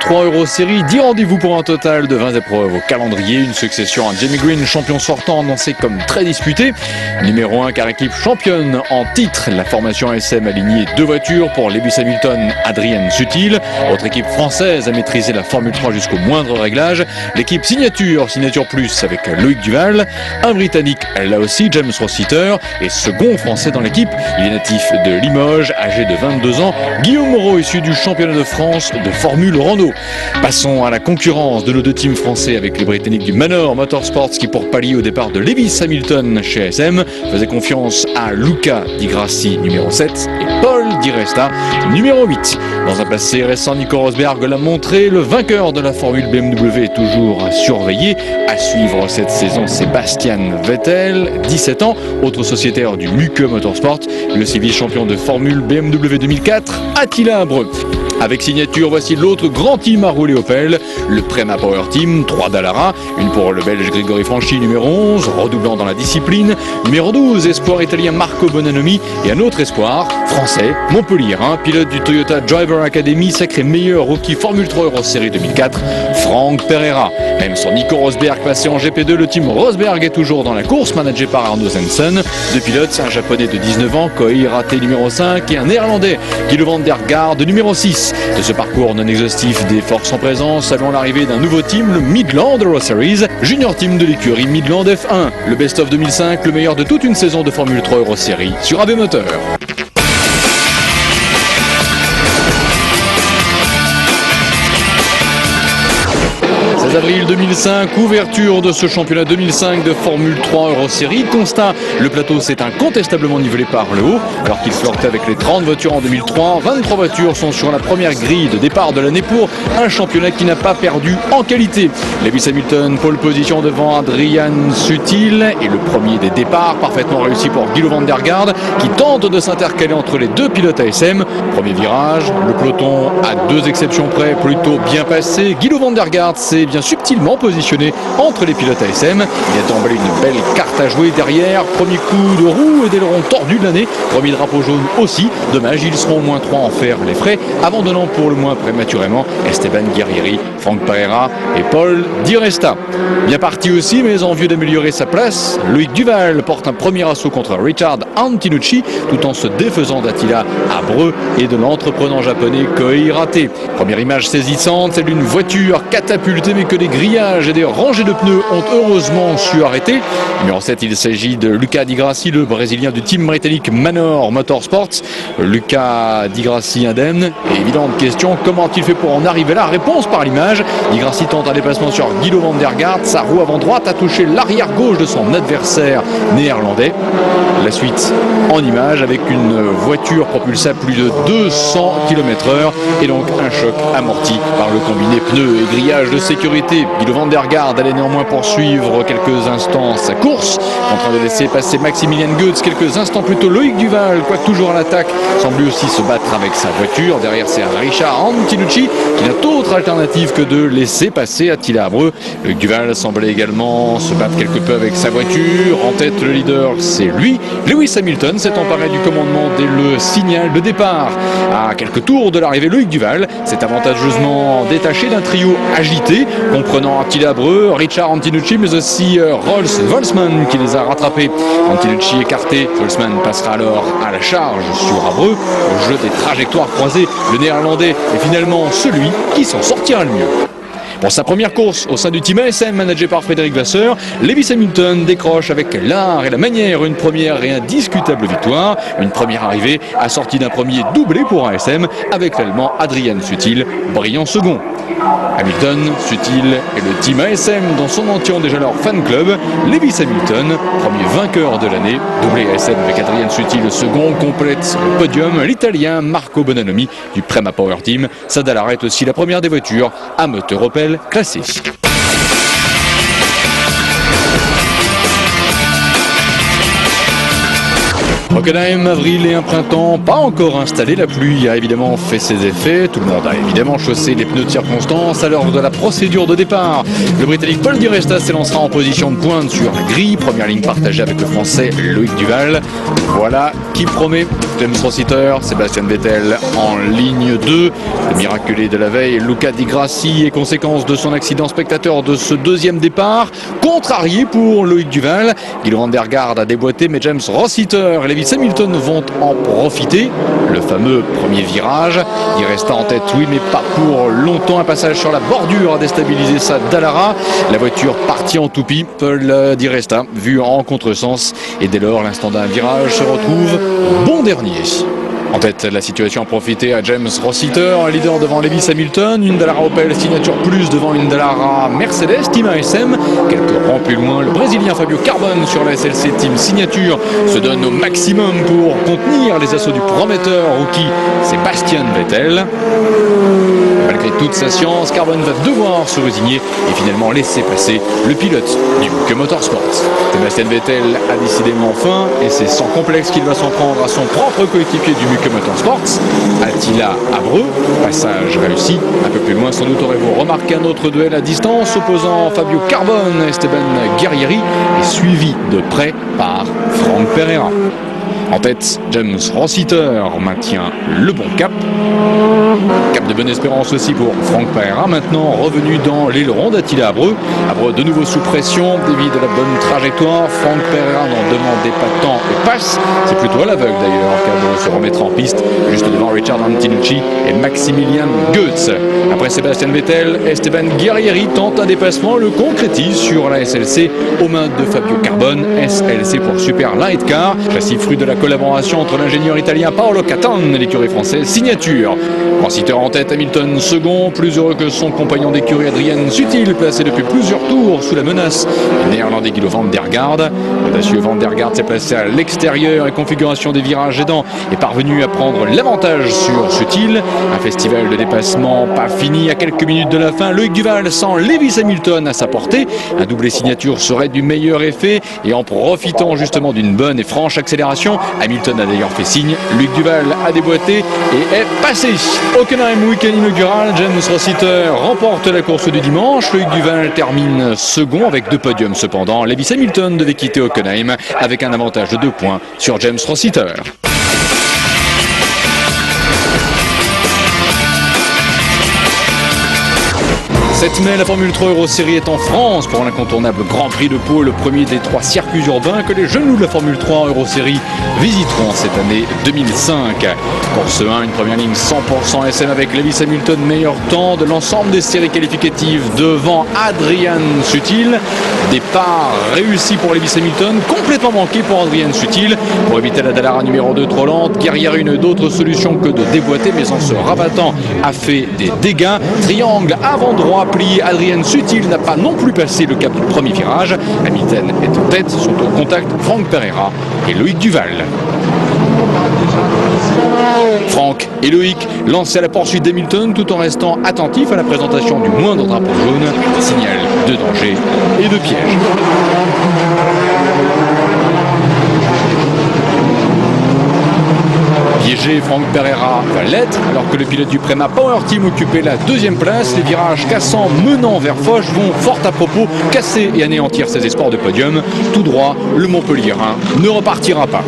3 Eurosérie, 10 rendez-vous pour un total de 20 épreuves au calendrier. Une succession à Jamie Green, champion sortant annoncé comme très disputé. Numéro 1 car équipe championne en titre. La formation ASM a aligné 2 voitures pour Lewis Hamilton, Adrian Sutil. Autre équipe française a maîtrisé la Formule 3 jusqu'au moindre réglage. L'équipe Signature Plus avec Loïc Duval. Un Britannique là aussi, James Rossiter. Et second français dans l'équipe, il est natif de Limoges, âgé de 22 ans. Guillaume Moreau, issu du championnat de France de Formule Renault. Passons à la concurrence de nos 2 teams français avec les Britanniques du Manor Motorsports qui, pour pallier au départ de Lewis Hamilton chez ASM, faisaient confiance à Luca Di Grassi, numéro 7, et Paul Di Resta, numéro 8. Dans un passé récent, Nico Rosberg l'a montré, le vainqueur de la Formule BMW est toujours à surveiller. À suivre cette saison, Sébastien Vettel, 17 ans, autre sociétaire du Muke Motorsport, lui aussi vice-champion de Formule BMW 2004, Attila Abreu. Avec Signature, voici l'autre grand team à rouler Opel, le Prema Power Team, 3 Dallara, une pour le Belge Grégory Franchi, numéro 11, redoublant dans la discipline, numéro 12, espoir italien Marco Bonanomi, et un autre espoir, français, Montpellierin, pilote du Toyota Driver Academy, sacré meilleur rookie Formule 3 Eurosérie 2004, Franck Pereira. Même sur Nico Rosberg passé en GP2, le team Rosberg est toujours dans la course, managé par Arno Zensen. 2 pilotes, un japonais de 19 ans, Kohei Raté, numéro 5, et un néerlandais, Guido van der Garde, numéro 6. De ce parcours non exhaustif des forces en présence, saluons l'arrivée d'un nouveau team, le Midland Euroseries, junior team de l'écurie Midland F1, le best-of 2005, le meilleur de toute une saison de Formule 3 Eurosérie sur AB Moteur. 16 avril 2005, ouverture de ce championnat 2005 de Formule 3 Eurosérie. Constat, le plateau s'est incontestablement nivelé par le haut, alors qu'il flirtait avec les 30 voitures en 2003. 23 voitures sont sur la première grille de départ de l'année pour un championnat qui n'a pas perdu en qualité. Lewis Hamilton, pole position devant Adrian Sutil, et le premier des départs, parfaitement réussi pour Guido van der Garde, qui tente de s'intercaler entre les 2 pilotes ASM. Premier virage, le peloton, à 2 exceptions près, plutôt bien passé. Guido van der Garde s'est bien subtilement positionné entre les pilotes ASM. Il a emballé une belle carte à jouer derrière. Premier coup de roue et d'aileron tordu de l'année. Premier drapeau jaune aussi. Dommage, ils seront au moins 3 en faire les frais, abandonnant pour le moins prématurément Esteban Guerrieri, Franck Pereira et Paul Di Resta. Bien parti aussi, mais en vue d'améliorer sa place, Loïc Duval porte un premier assaut contre Richard Antinucci, tout en se défaisant d'Attila Abreu et de l'entreprenant japonais Kohei Raté. Première image saisissante, celle d'une voiture catapultée, mais que des grillages et des rangées de pneus ont heureusement su arrêter. Numéro 7, il s'agit de Luca Di Grassi, le brésilien du team britannique Manor Motorsports. Luca Di Grassi indemne. Et évidente question, comment a-t-il fait pour en arriver là? Réponse par l'image. Di Grassi tente un déplacement sur Guido van der Garde. Sa roue avant droite a touché l'arrière gauche de son adversaire néerlandais. La suite en image avec une voiture propulsée à plus de 200 km/h et donc un choc amorti par le combiné pneus et grillage de sécurité. Guido van der Garde allait néanmoins poursuivre quelques instants sa course, en train de laisser passer Maximilian Goetz. Quelques instants plus tôt, Loïc Duval, quoique toujours à l'attaque, semble lui aussi se battre avec sa voiture. Derrière, c'est Richard Antinucci qui n'a d'autre alternative que de laisser passer Attila Abreu. Loïc Duval semblait également se battre quelque peu avec sa voiture. En tête, le leader, c'est lui. Lewis Hamilton s'est emparé du commandement dès le signal de départ. À quelques tours de l'arrivée, Loïc Duval s'est avantageusement détaché d'un trio agité, comprenant Attila Abreu, Richard Antinucci, mais aussi Rolls Volsman qui les a rattrapés. Antinucci écarté, Volsman passera alors à la charge sur Abreu. Au jeu des trajectoires croisées, le néerlandais est finalement celui qui s'en sortira le mieux. Pour sa première course au sein du team ASM managé par Frédéric Vasseur, Lewis Hamilton décroche avec l'art et la manière une première et indiscutable victoire. Une première arrivée assortie d'un premier doublé pour ASM avec l'Allemand Adrian Sutil, brillant second. Hamilton, Sutil et le team ASM dans son entier ont déjà leur fan club. Lewis Hamilton, premier vainqueur de l'année, doublé ASM avec Adrian Sutil, le second, complète le podium l'Italien Marco Bonanomi du Prema Power Team. Sa Dallara est aussi la première des voitures à moteur Opel classée. Hockenheim, avril et un printemps pas encore installé. La pluie a évidemment fait ses effets. Tout le monde a évidemment chaussé les pneus de circonstance à l'heure de la procédure de départ. Le Britannique Paul Di Resta s'élancera en position de pointe sur la grille. Première ligne partagée avec le Français Loïc Duval. Voilà qui promet de James Rossiter, Sébastien Vettel en ligne 2. Le miraculé de la veille, Luca Di Grassi, est conséquence de son accident spectateur de ce deuxième départ. Contrarié pour Loïc Duval. Guido van der Garde a déboîté, mais James Rossiter et Lewis Hamilton vont en profiter. Le fameux premier virage. Il resta en tête, oui, mais pas pour longtemps. Un passage sur la bordure a déstabilisé sa Dallara. La voiture partie en toupie. Paul Di Resta, vu en contresens. Et dès lors, l'instant d'un virage se retrouve bon dernier. En tête, la situation a profité à James Rossiter, leader devant Lewis Hamilton, une Dallara Opel Signature Plus devant une Dallara Mercedes Team ASM. Quelques rangs plus loin, le Brésilien Fabio Carbone sur la SLC Team Signature se donne au maximum pour contenir les assauts du prometteur rookie Sébastien Vettel. Malgré toute sa science, Carbone va devoir se résigner et finalement laisser passer le pilote du Muke Motorsport. Sébastien Vettel a décidément faim et c'est sans complexe qu'il va s'en prendre à son propre coéquipier du Muke Motorsport, Attila Abreu. Passage réussi. Un peu plus loin, sans doute aurez-vous remarqué un autre duel à distance opposant Fabio Carbone et Esteban Guerrieri et suivi de près par Franck Pereira. En tête, James Rossiter maintient le bon cap. Cap de bonne espérance aussi pour Franck Pereira, maintenant revenu dans l'aileron d'Attila Abreu. Abreu de nouveau sous pression, dévie de la bonne trajectoire. Franck Pereira n'en demandait pas tant et passe. C'est plutôt à l'aveugle d'ailleurs qu'Abreu se remettra en piste, juste devant Richard Antinucci et Maximilian Goetz. Après Sébastien Vettel, Esteban Guerrieri tente un dépassement, le concrétise sur la SLC aux mains de Fabio Carbone. SLC pour Super Light Car, châssis fruit de la collaboration entre l'ingénieur italien Paolo Catone et l'écurie française Signature. Rossiter en tête, Hamilton second, plus heureux que son compagnon d'écurie Adrien Sutil, placé depuis plusieurs tours sous la menace du néerlandais Guido van der Garde. L'audacieux van der Garde s'est placé à l'extérieur et configuration des virages aidants est parvenu à prendre l'avantage sur Sutil. Un festival de dépassement pas fini à quelques minutes de la fin. Loïc Duval sans Lewis Hamilton à sa portée. Un doublé Signature serait du meilleur effet et en profitant justement d'une bonne et franche accélération, Hamilton a d'ailleurs fait signe. Loïc Duval a déboîté et est passé. Hockenheim week-end inaugural, James Rossiter remporte la course du dimanche. Loïc Duval termine second avec 2 podiums cependant. Lewis Hamilton devait quitter Hockenheim avec un avantage de 2 points sur James Rossiter. 7 mai, la Formule 3 Euro Series est en France pour l'incontournable Grand Prix de Pau, le premier des 3 circuits urbains que les jeunes loups de la Formule 3 Euro Series visiteront cette année 2005. Course 1, une première ligne 100% SM avec Lewis Hamilton, meilleur temps de l'ensemble des séries qualificatives devant Adrian Sutil. Départ réussi pour Lewis Hamilton, complètement manqué pour Adrian Sutil. Pour éviter la Dallara numéro 2 trop lente, Guerrieri une d'autres solutions que de déboîter, mais en se rabattant a fait des dégâts. Triangle avant droit plié, Adrian Sutil n'a pas non plus passé le cap du premier virage. Hamilton est en tête, sont au contact Franck Pereira et Loïc Duval. Franck et Loïc lancés à la poursuite d'Hamilton tout en restant attentifs à la présentation du moindre drapeau jaune, signal de danger et de piège. Piégé, Franck Pereira va l'être, alors que le pilote du Prema Power Team occupait la 2e place. Les virages cassants menant vers Foch vont fort à propos casser et anéantir ses espoirs de podium. Tout droit, le Montpellierin ne repartira pas.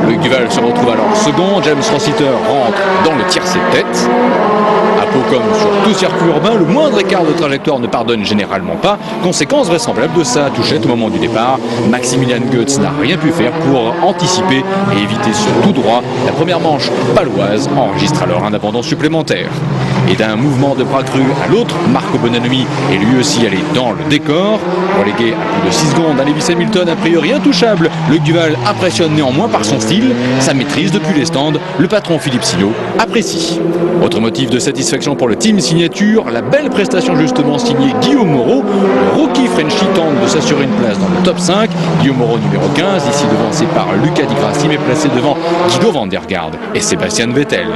Loïc Duval se retrouve alors second. James Rossiter rentre dans le tiercé de tête. À Pau comme sur tout circuit urbain, le moindre écart de trajectoire ne pardonne généralement pas. Conséquence vraisemblable de sa touchette au moment du départ. Maximilian Goetz n'a rien pu faire pour anticiper et éviter ce tout droit. La première manche paloise enregistre alors un abandon supplémentaire. Et d'un mouvement de bras cru à l'autre, Marco Bonanomi est lui aussi allé dans le décor. Relégué à plus de 6 secondes à Lewis Hamilton, a priori intouchable. Loïc Duval impressionne néanmoins par son style, sa maîtrise depuis les stands. Le patron Philippe Sillot apprécie. Autre motif de satisfaction pour le team Signature, la belle prestation justement signée Guillaume Moreau. Le rookie Frenchie tente de s'assurer une place dans le top 5. Guillaume Moreau numéro 15, ici devancé par Luca Di Grassi, mais placé devant Guido van der Garde et Sébastien Vettel.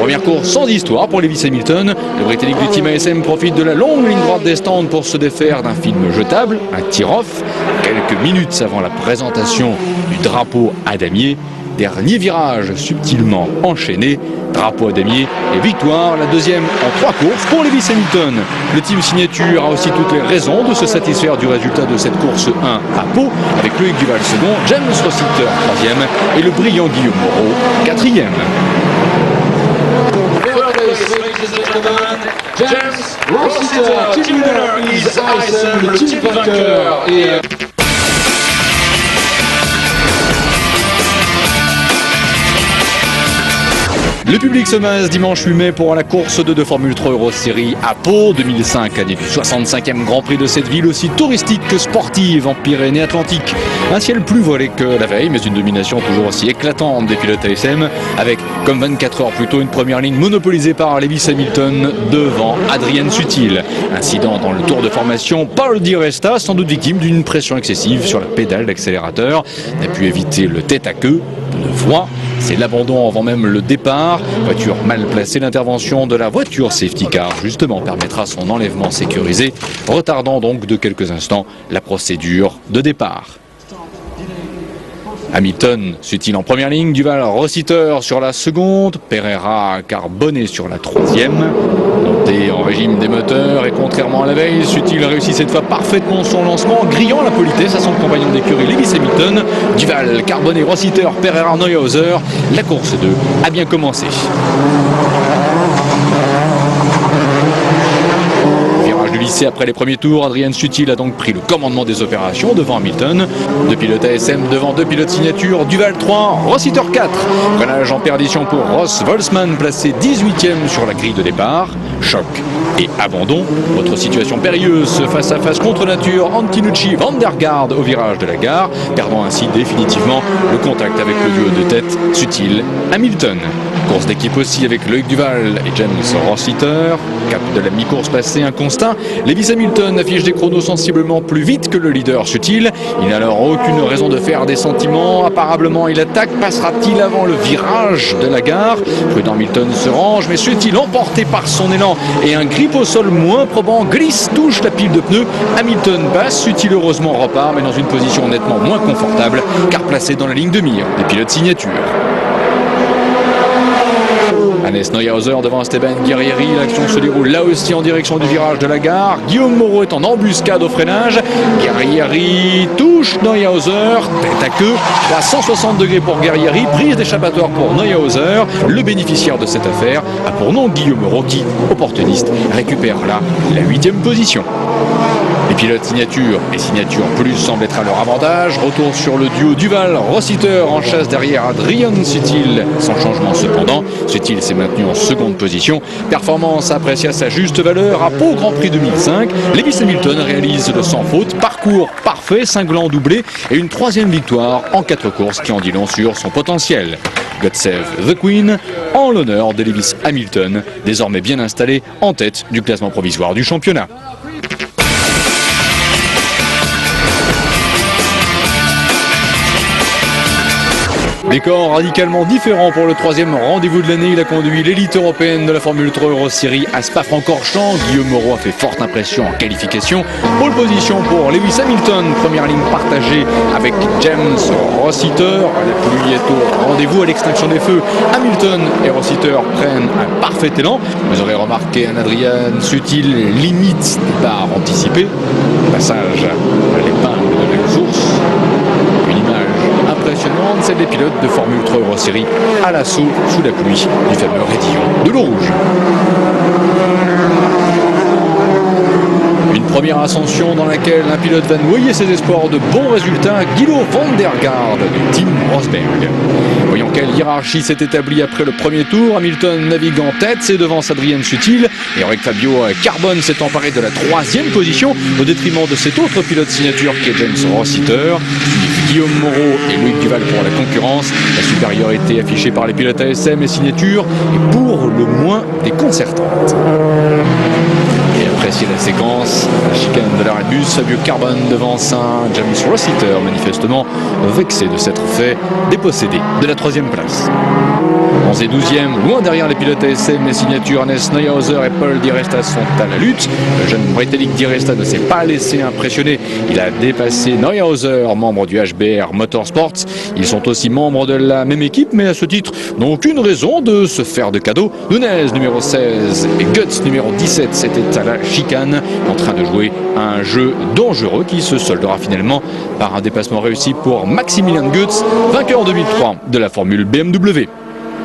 Première course sans histoire pour Lewis Hamilton. Le Britannique du team ASM profite de la longue ligne droite des stands pour se défaire d'un film jetable, un tir-off, quelques minutes avant la présentation du drapeau à damier. dernier virage subtilement enchaîné. Drapeau à damier et victoire, la deuxième en 3 courses pour Lewis Hamilton. Le team signature a aussi toutes les raisons de se satisfaire du résultat de cette course 1 à Pau, avec Loïc Duval second, James Rossiter troisième et le brillant Guillaume Moreau quatrième. James Rossiter, team winner is Ayrton, le team vainqueur. Le public se masse dimanche 8 mai pour la course de Formule 3 Euro Series à Pau 2005, année du 65e Grand Prix de cette ville aussi touristique que sportive en Pyrénées-Atlantiques. Un ciel plus voilé que la veille, mais une domination toujours aussi éclatante des pilotes ASM, avec comme 24 heures plus tôt une première ligne monopolisée par Lewis Hamilton devant Adrian Sutil. Incident dans le tour de formation, Paul Di Resta, sans doute victime d'une pression excessive sur la pédale d'accélérateur, n'a pu éviter le tête à queue de voix. C'est l'abandon avant même le départ. Voiture mal placée, l'intervention de la voiture safety car justement permettra son enlèvement sécurisé, retardant donc de quelques instants la procédure de départ. Hamilton suit-il en première ligne, Duval Rossiter sur la seconde, Pereira Carbonnet sur la troisième. Monté en régime des moteurs et contrairement à la veille, suit-il réussit cette fois parfaitement son lancement, grillant la politesse à son compagnon d'écurie Lewis Hamilton. Duval, Carbonnet, Rossiter, Pereira, Neuhauser. La course 2 a bien commencé. Lycée après les premiers tours, Adrian Sutil a donc pris le commandement des opérations devant Hamilton. 2 pilotes ASM devant 2 pilotes signature, Duval 3, Rossiter 4. Freinage en perdition pour Ross Volsman, placé 18e sur la grille de départ. Choc et abandon. Autre situation périlleuse, face à face contre nature, Antinucci Van der Garde au virage de la gare, perdant ainsi définitivement le contact avec le duo de tête Sutil-Hamilton. Course d'équipe aussi avec Loïc Duval et James Rossiter. Cap de la mi-course passée, un constat. Lewis Hamilton affiche des chronos sensiblement plus vite que le leader Sutil. Il n'a alors aucune raison de faire des sentiments. Apparemment, il attaque. Passera-t-il avant le virage de la gare? Prudent Hamilton se range, mais Sutil, emporté par son élan et un grip au sol moins probant, glisse, touche la pile de pneus. Hamilton passe. Sutil heureusement repart, mais dans une position nettement moins confortable, car placé dans la ligne de mire des pilotes signature. Hannes Neuhauser devant Esteban Guerrieri, l'action se déroule là aussi en direction du virage de la gare. Guillaume Moreau est en embuscade au freinage. Guerrieri touche Neuhauser, tête à queue, à 160 degrés pour Guerrieri, prise d'échappatoire pour Neuhauser. Le bénéficiaire de cette affaire a pour nom Guillaume Moreau qui, opportuniste, récupère là la 8e position. Les pilotes signature et signature plus semblent être à leur avantage. Retour sur le duo Duval-Rossiter en chasse derrière Adrian Sutil. Sans changement cependant, Sutil s'est maintenu en seconde position. Performance appréciée à sa juste valeur à Pau Grand Prix 2005. Lewis Hamilton réalise le sans faute. Parcours parfait, cinglant doublé et une 3e victoire en 4 courses qui en dit long sur son potentiel. God Save the Queen en l'honneur de Lewis Hamilton, désormais bien installé en tête du classement provisoire du championnat. Décor radicalement différent pour le 3e rendez-vous de l'année. Il a conduit l'élite européenne de la Formule 3 Euro Series à Spa-Francorchamps. Guillaume Moreau a fait forte impression en qualification. Pole position pour Lewis Hamilton. Première ligne partagée avec James Rossiter. La pluie est au rendez-vous à l'extinction des feux. Hamilton et Rossiter prennent un parfait élan. Vous aurez remarqué un Adrian Sutil limite départ anticipé. Passage à l'épingle de la source. Une image impressionnante, celle des pilotes de Formule 3 Euro Series à l'assaut sous la pluie du fameux raidillon de l'eau rouge. Une première ascension dans laquelle un pilote va noyer ses espoirs de bons résultats, Guido Van der Garde du team Rosberg. Voyons quelle hiérarchie s'est établie après le premier tour. Hamilton navigue en tête, c'est devant Adrian Sutil. Et avec Fabio Carbone s'est emparé de la 3e position au détriment de cet autre pilote signature qui est James Rossiter. Guillaume Moreau et Loïc Duval pour la concurrence. La supériorité affichée par les pilotes ASM et signature est pour le moins déconcertante. Et appréciez la séquence. La chicane de la Redbus, Fabio Carbon devance un James Rossiter, manifestement vexé de s'être fait déposséder de la 3e place. 11 et 12e, loin derrière les pilotes ASM, les signatures Hannes Neuhauser et Paul Di Resta sont à la lutte. Le jeune britannique Di Resta ne s'est pas laissé impressionner. Il a dépassé Neuhauser, membre du HBR Motorsports. Ils sont aussi membres de la même équipe, mais à ce titre, n'ont aucune raison de se faire de cadeaux. Nunez, numéro 16, et Guts, numéro 17, c'était à la chicane, en train de jouer à un jeu dangereux qui se soldera finalement par un dépassement réussi pour Maximilian Guts, vainqueur 2003 de la Formule BMW.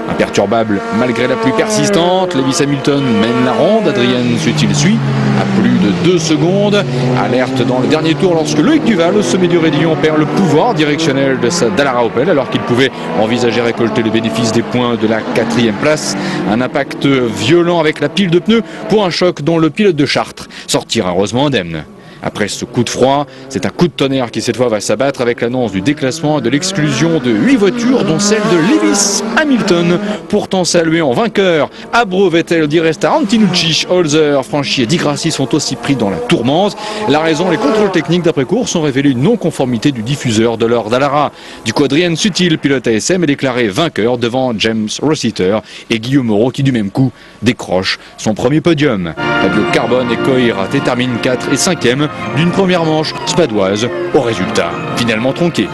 Imperturbable malgré la pluie persistante, Lewis Hamilton mène la ronde, Adrien Sutil suit à plus de 2 secondes. Alerte dans le dernier tour lorsque Loïc Duval, au sommet du raidillon, perd le pouvoir directionnel de sa Dallara Opel alors qu'il pouvait envisager récolter le bénéfice des points de la 4e place. Un impact violent avec la pile de pneus pour un choc dont le pilote de Chartres sortira heureusement indemne. Après ce coup de froid, c'est un coup de tonnerre qui cette fois va s'abattre avec l'annonce du déclassement et de l'exclusion de 8 voitures dont celle de Lewis Hamilton, pourtant salué en vainqueur. Abreu, Vettel, Di Resta, Antinucci, Holzer, Franchi et Di Grassi sont aussi pris dans la tourmente. La raison, les contrôles techniques d'après-course ont révélé une non-conformité du diffuseur de leur Dallara. Du coup, Adrien Sutil, pilote ASM, est déclaré vainqueur devant James Rossiter et Guillaume Moreau qui du même coup décroche son premier podium. Fabio Carbon et Koirate terminent 4 et 5e d'une première manche spadoise au résultat finalement tronqué.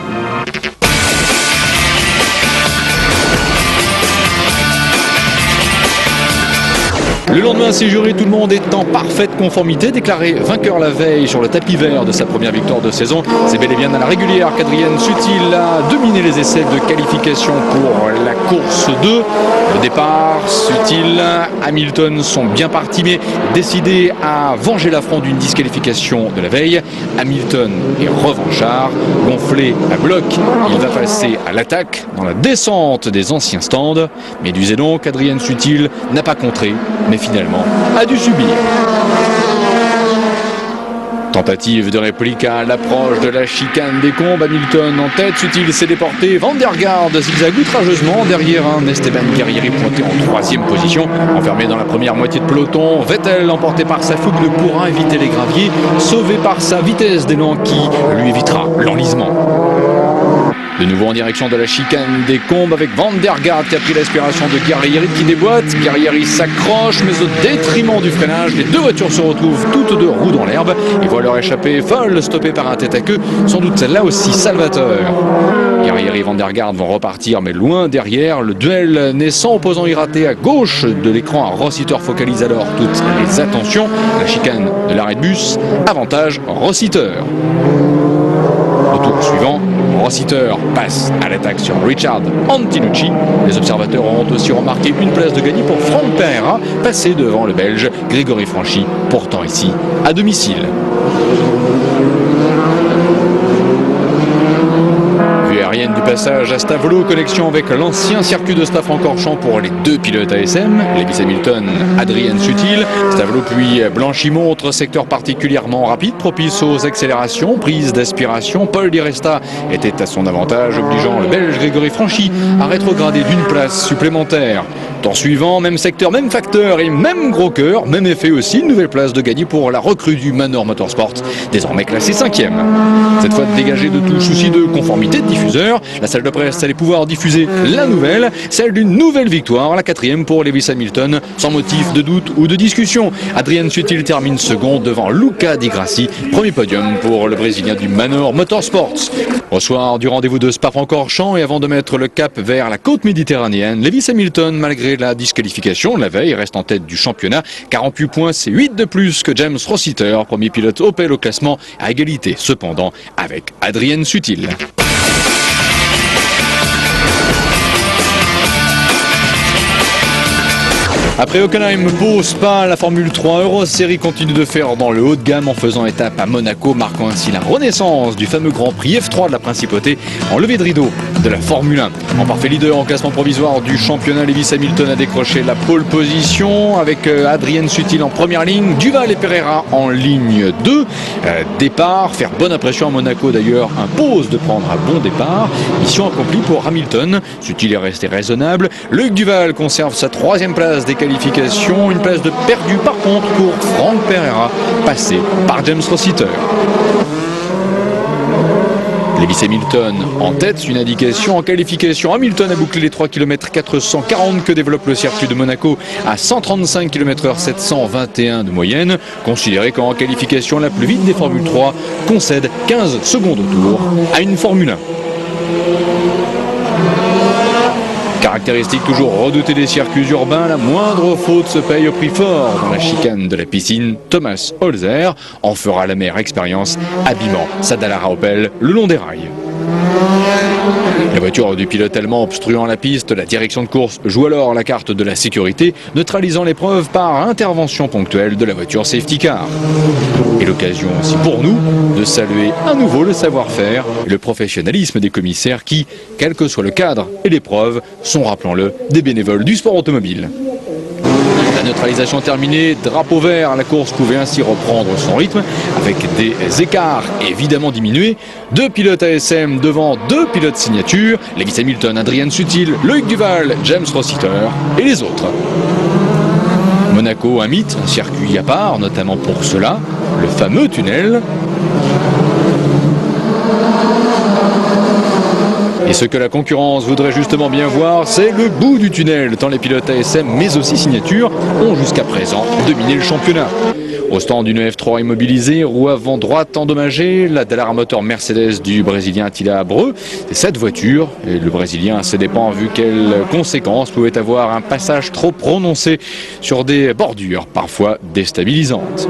Le lendemain, c'est juré, tout le monde est en parfaite conformité. Déclaré vainqueur la veille sur le tapis vert de sa première victoire de saison, c'est bel et bien à la régulière qu'Adrien Sutil a dominé les essais de qualification pour la course 2. Le départ, Sutil, Hamilton sont bien partis, mais décidés à venger l'affront d'une disqualification de la veille. Hamilton est revanchard, gonflé à bloc, il va passer à l'attaque dans la descente des anciens stands. Mais disait donc, Adrien Sutil n'a pas contré, mais finalement a dû subir. Tentative de réplique à l'approche de la chicane des Combes, Hamilton en tête, Sutil s'est déporté, Van der Garde zigzague outrageusement derrière un Esteban Guerrieri pointé en 3e position, enfermé dans la première moitié de peloton. Vettel, emporté par sa fougue, ne pourra éviter les graviers, sauvé par sa vitesse d'élan qui lui évitera l'enlisement. De nouveau en direction de la chicane des Combes avec Van der Garde qui a pris l'aspiration de Guerrieri qui déboîte. Guerrieri s'accroche mais au détriment du freinage, les 2 voitures se retrouvent toutes 2 roues dans l'herbe et voient leur échappée folle stoppée par un tête-à-queue, sans doute là aussi salvateur. Guerrieri et Van der Garde vont repartir mais loin derrière. Le duel naissant opposant Iraté à gauche de l'écran à Rossiter focalise alors toutes les attentions. La chicane de la Redbus, avantage Rossiter. Au tour suivant, Rossiter passe à l'attaque sur Richard Antinucci. Les observateurs auront aussi remarqué une place de gagné pour Franck Pereira, passé devant le Belge Grégory Franchi, pourtant ici à domicile. Aérienne du passage à Stavelot, connexion avec l'ancien circuit de Spa-Francorchamps pour les 2 pilotes ASM, Lewis Hamilton, Adrien Sutil. Stavelot puis Blanchy montre secteur particulièrement rapide, propice aux accélérations, prise d'aspiration. Paul Di Resta était à son avantage, obligeant le Belge Grégory Franchi à rétrograder d'1 place supplémentaire. Temps suivant, même secteur, même facteur et même gros cœur, même effet aussi, une nouvelle place de gagner pour la recrue du Manor Motorsport, désormais classée 5e. Cette fois dégagée de tout souci de conformité de diffuseur, la salle de presse allait pouvoir diffuser la nouvelle, celle d'une nouvelle victoire, la 4e pour Lewis Hamilton, sans motif de doute ou de discussion. Adrien Sutil termine second devant Luca Di Grassi, premier podium pour le Brésilien du Manor Motorsports. Au soir du rendez-vous de Spa-Francorchamps et avant de mettre le cap vers la côte méditerranéenne, Lewis Hamilton, malgré la disqualification la veille, reste en tête du championnat. 48 points, c'est 8 de plus que James Rossiter, premier pilote Opel au classement, à égalité cependant avec Adrien Sutil. Après Hockenheim, Pau, Spa, la Formule 3 Eurosérie continue de faire dans le haut de gamme en faisant étape à Monaco, marquant ainsi la renaissance du fameux Grand Prix F3 de la Principauté en levée de rideau de la Formule 1. En parfait leader en classement provisoire du championnat, Lewis Hamilton a décroché la pole position avec Adrien Sutil en première ligne, Duval et Pereira en ligne 2. Départ, faire bonne impression à Monaco d'ailleurs impose de prendre un bon départ. Mission accomplie pour Hamilton, Sutil est resté raisonnable. Loïc Duval conserve sa 3e place des qualification. Une place de perdu par contre pour Franck Pereira, passé par James Rossiter. Lewis Hamilton en tête, une indication en qualification. Hamilton a bouclé les 3 km 440 que développe le circuit de Monaco à 135 km/h, 721 de moyenne. Considéré qu'en qualification la plus vite des Formule 3, concède 15 secondes au tour à une Formule 1. Caractéristique toujours redoutée des circuits urbains, la moindre faute se paye au prix fort. Dans la chicane de la piscine, Thomas Holzer en fera la meilleure expérience, abîmant sa Dallara Opel le long des rails. La voiture du pilote allemand obstruant la piste, la direction de course joue alors la carte de la sécurité, neutralisant l'épreuve par intervention ponctuelle de la voiture safety car. Et l'occasion aussi pour nous de saluer à nouveau le savoir-faire et le professionnalisme des commissaires qui, quel que soit le cadre et l'épreuve, sont, rappelons-le, des bénévoles du sport automobile. La neutralisation terminée, drapeau vert, la course pouvait ainsi reprendre son rythme avec des écarts évidemment diminués. 2 pilotes ASM devant 2 pilotes signature, Lewis Hamilton, Adrian Sutil, Loïc Duval, James Rossiter et les autres. Monaco, un mythe, un circuit à part, notamment pour cela, le fameux tunnel. Et ce que la concurrence voudrait justement bien voir, c'est le bout du tunnel, tant les pilotes ASM mais aussi signature ont jusqu'à présent dominé le championnat. Au stand d'une F3 immobilisée, roue avant droite endommagée, la Dallara moteur Mercedes du Brésilien Attila Abreu. C'est cette voiture, et le Brésilien se dépend vu quelles conséquences pouvait avoir un passage trop prononcé sur des bordures parfois déstabilisantes.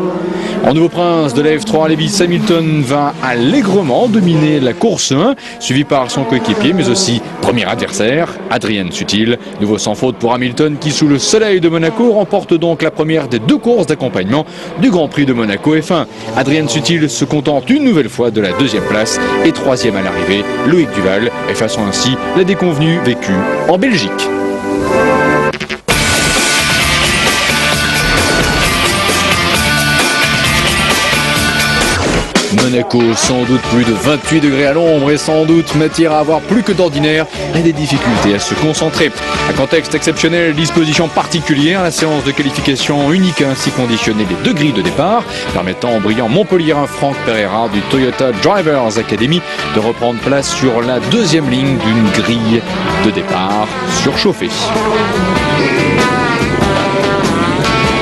En nouveau prince de la F3, Lewis Hamilton va allègrement dominer la course 1, suivi par son coéquipier, mais aussi premier adversaire, Adrian Sutil. Nouveau sans faute pour Hamilton qui, sous le soleil de Monaco, remporte donc la première des 2 courses d'accompagnement du Grand Prix de Monaco F1. Adrian Sutil se contente une nouvelle fois de la 2e place et 3e à l'arrivée, Loïc Duval, effaçant ainsi la déconvenue vécue en Belgique. Monaco, sans doute plus de 28 degrés à l'ombre et sans doute matière à avoir plus que d'ordinaire et des difficultés à se concentrer. Un contexte exceptionnel, disposition particulière, la séance de qualification unique a ainsi conditionné les 2 grilles de départ, permettant au brillant Montpellierin Franck Pereira du Toyota Drivers Academy de reprendre place sur la 2e ligne d'une grille de départ surchauffée.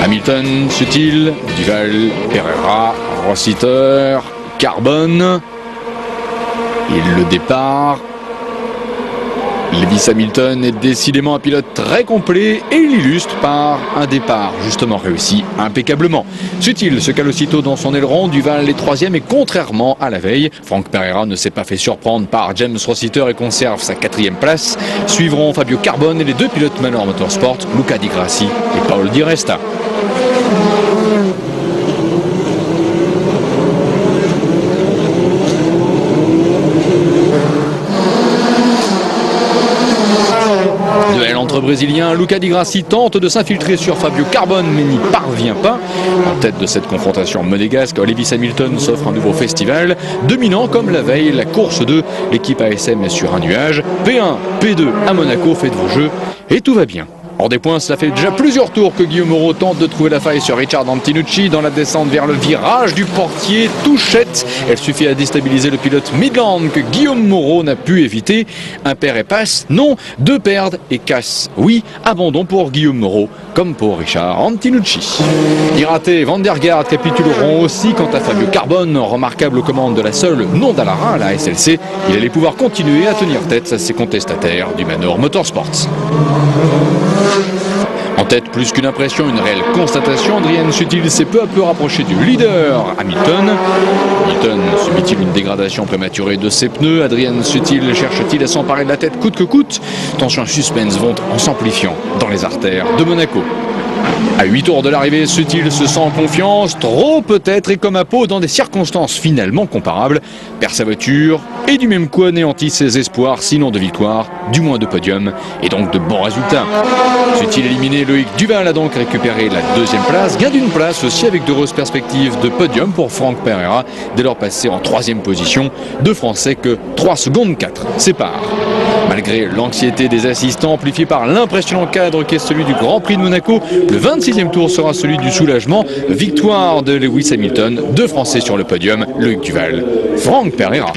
Hamilton, Sutil, Duval, Pereira, Rossiter, Carbone, et le départ. Lewis Hamilton est décidément un pilote très complet et il illustre par un départ justement réussi impeccablement. Sutil se cale aussitôt dans son aileron, Duval est 3e et contrairement à la veille, Franck Pereira ne s'est pas fait surprendre par James Rossiter et conserve sa 4e place. Suivront Fabio Carbone et les 2 pilotes Manor Motorsport, Luca Di Grassi et Paul Di Resta. Duel entre Brésiliens, Luca Di Grassi tente de s'infiltrer sur Fabio Carbone mais n'y parvient pas. En tête de cette confrontation monégasque, Lewis Hamilton s'offre un nouveau festival, dominant comme la veille la course 2. L'équipe ASM est sur un nuage. P1, P2 à Monaco, faites vos jeux et tout va bien. Hors des points, cela fait déjà plusieurs tours que Guillaume Moreau tente de trouver la faille sur Richard Antinucci dans la descente vers le virage du portier. Touchette, elle suffit à déstabiliser le pilote Midland que Guillaume Moreau n'a pu éviter. Un paire et passe, non, 2 perdent et cassent. Oui, abandon pour Guillaume Moreau, comme pour Richard Antinucci. Irate, Van der Gaard capituleront aussi quant à Fabio Carbone, remarquable aux commandes de la seule non-Dallara, la SLC. Il allait pouvoir continuer à tenir tête à ses contestataires du Manor Motorsports. En tête, plus qu'une impression, une réelle constatation, Adrian Sutil s'est peu à peu rapproché du leader Hamilton. Hamilton subit-il une dégradation prématurée de ses pneus? Adrian Sutil cherche-t-il à s'emparer de la tête coûte que coûte? Tension et suspense vont en s'amplifiant dans les artères de Monaco. À 8 tours de l'arrivée, Sutil se sent en confiance, trop peut-être, et comme à Pau, dans des circonstances finalement comparables, perd sa voiture et du même coup anéantit ses espoirs, sinon de victoire, du moins de podium, et donc de bons résultats. Sutil éliminé, Loïc Duval a donc récupéré la 2e place, gain d'une place aussi avec d'heureuses perspectives de podium pour Franck Pereira, dès lors passé en 3e position, 2 Français que 3 secondes 4 séparent. Malgré l'anxiété des assistants amplifiée par l'impressionnant cadre qu'est celui du Grand Prix de Monaco, le 26e tour sera celui du soulagement. Victoire de Lewis Hamilton, 2 Français sur le podium, Loïc Duval, Franck Pereira.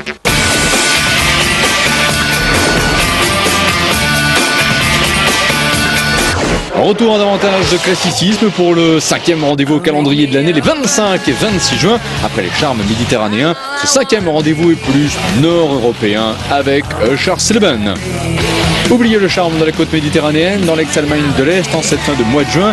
Retour en davantage de classicisme pour le 5e rendez-vous au calendrier de l'année, les 25 et 26 juin. Après les charmes méditerranéens, ce 5e rendez-vous est plus nord-européen avec Usher-Sleben. Oubliez le charme de la côte méditerranéenne, dans l'ex-Allemagne de l'Est, en cette fin de mois de juin,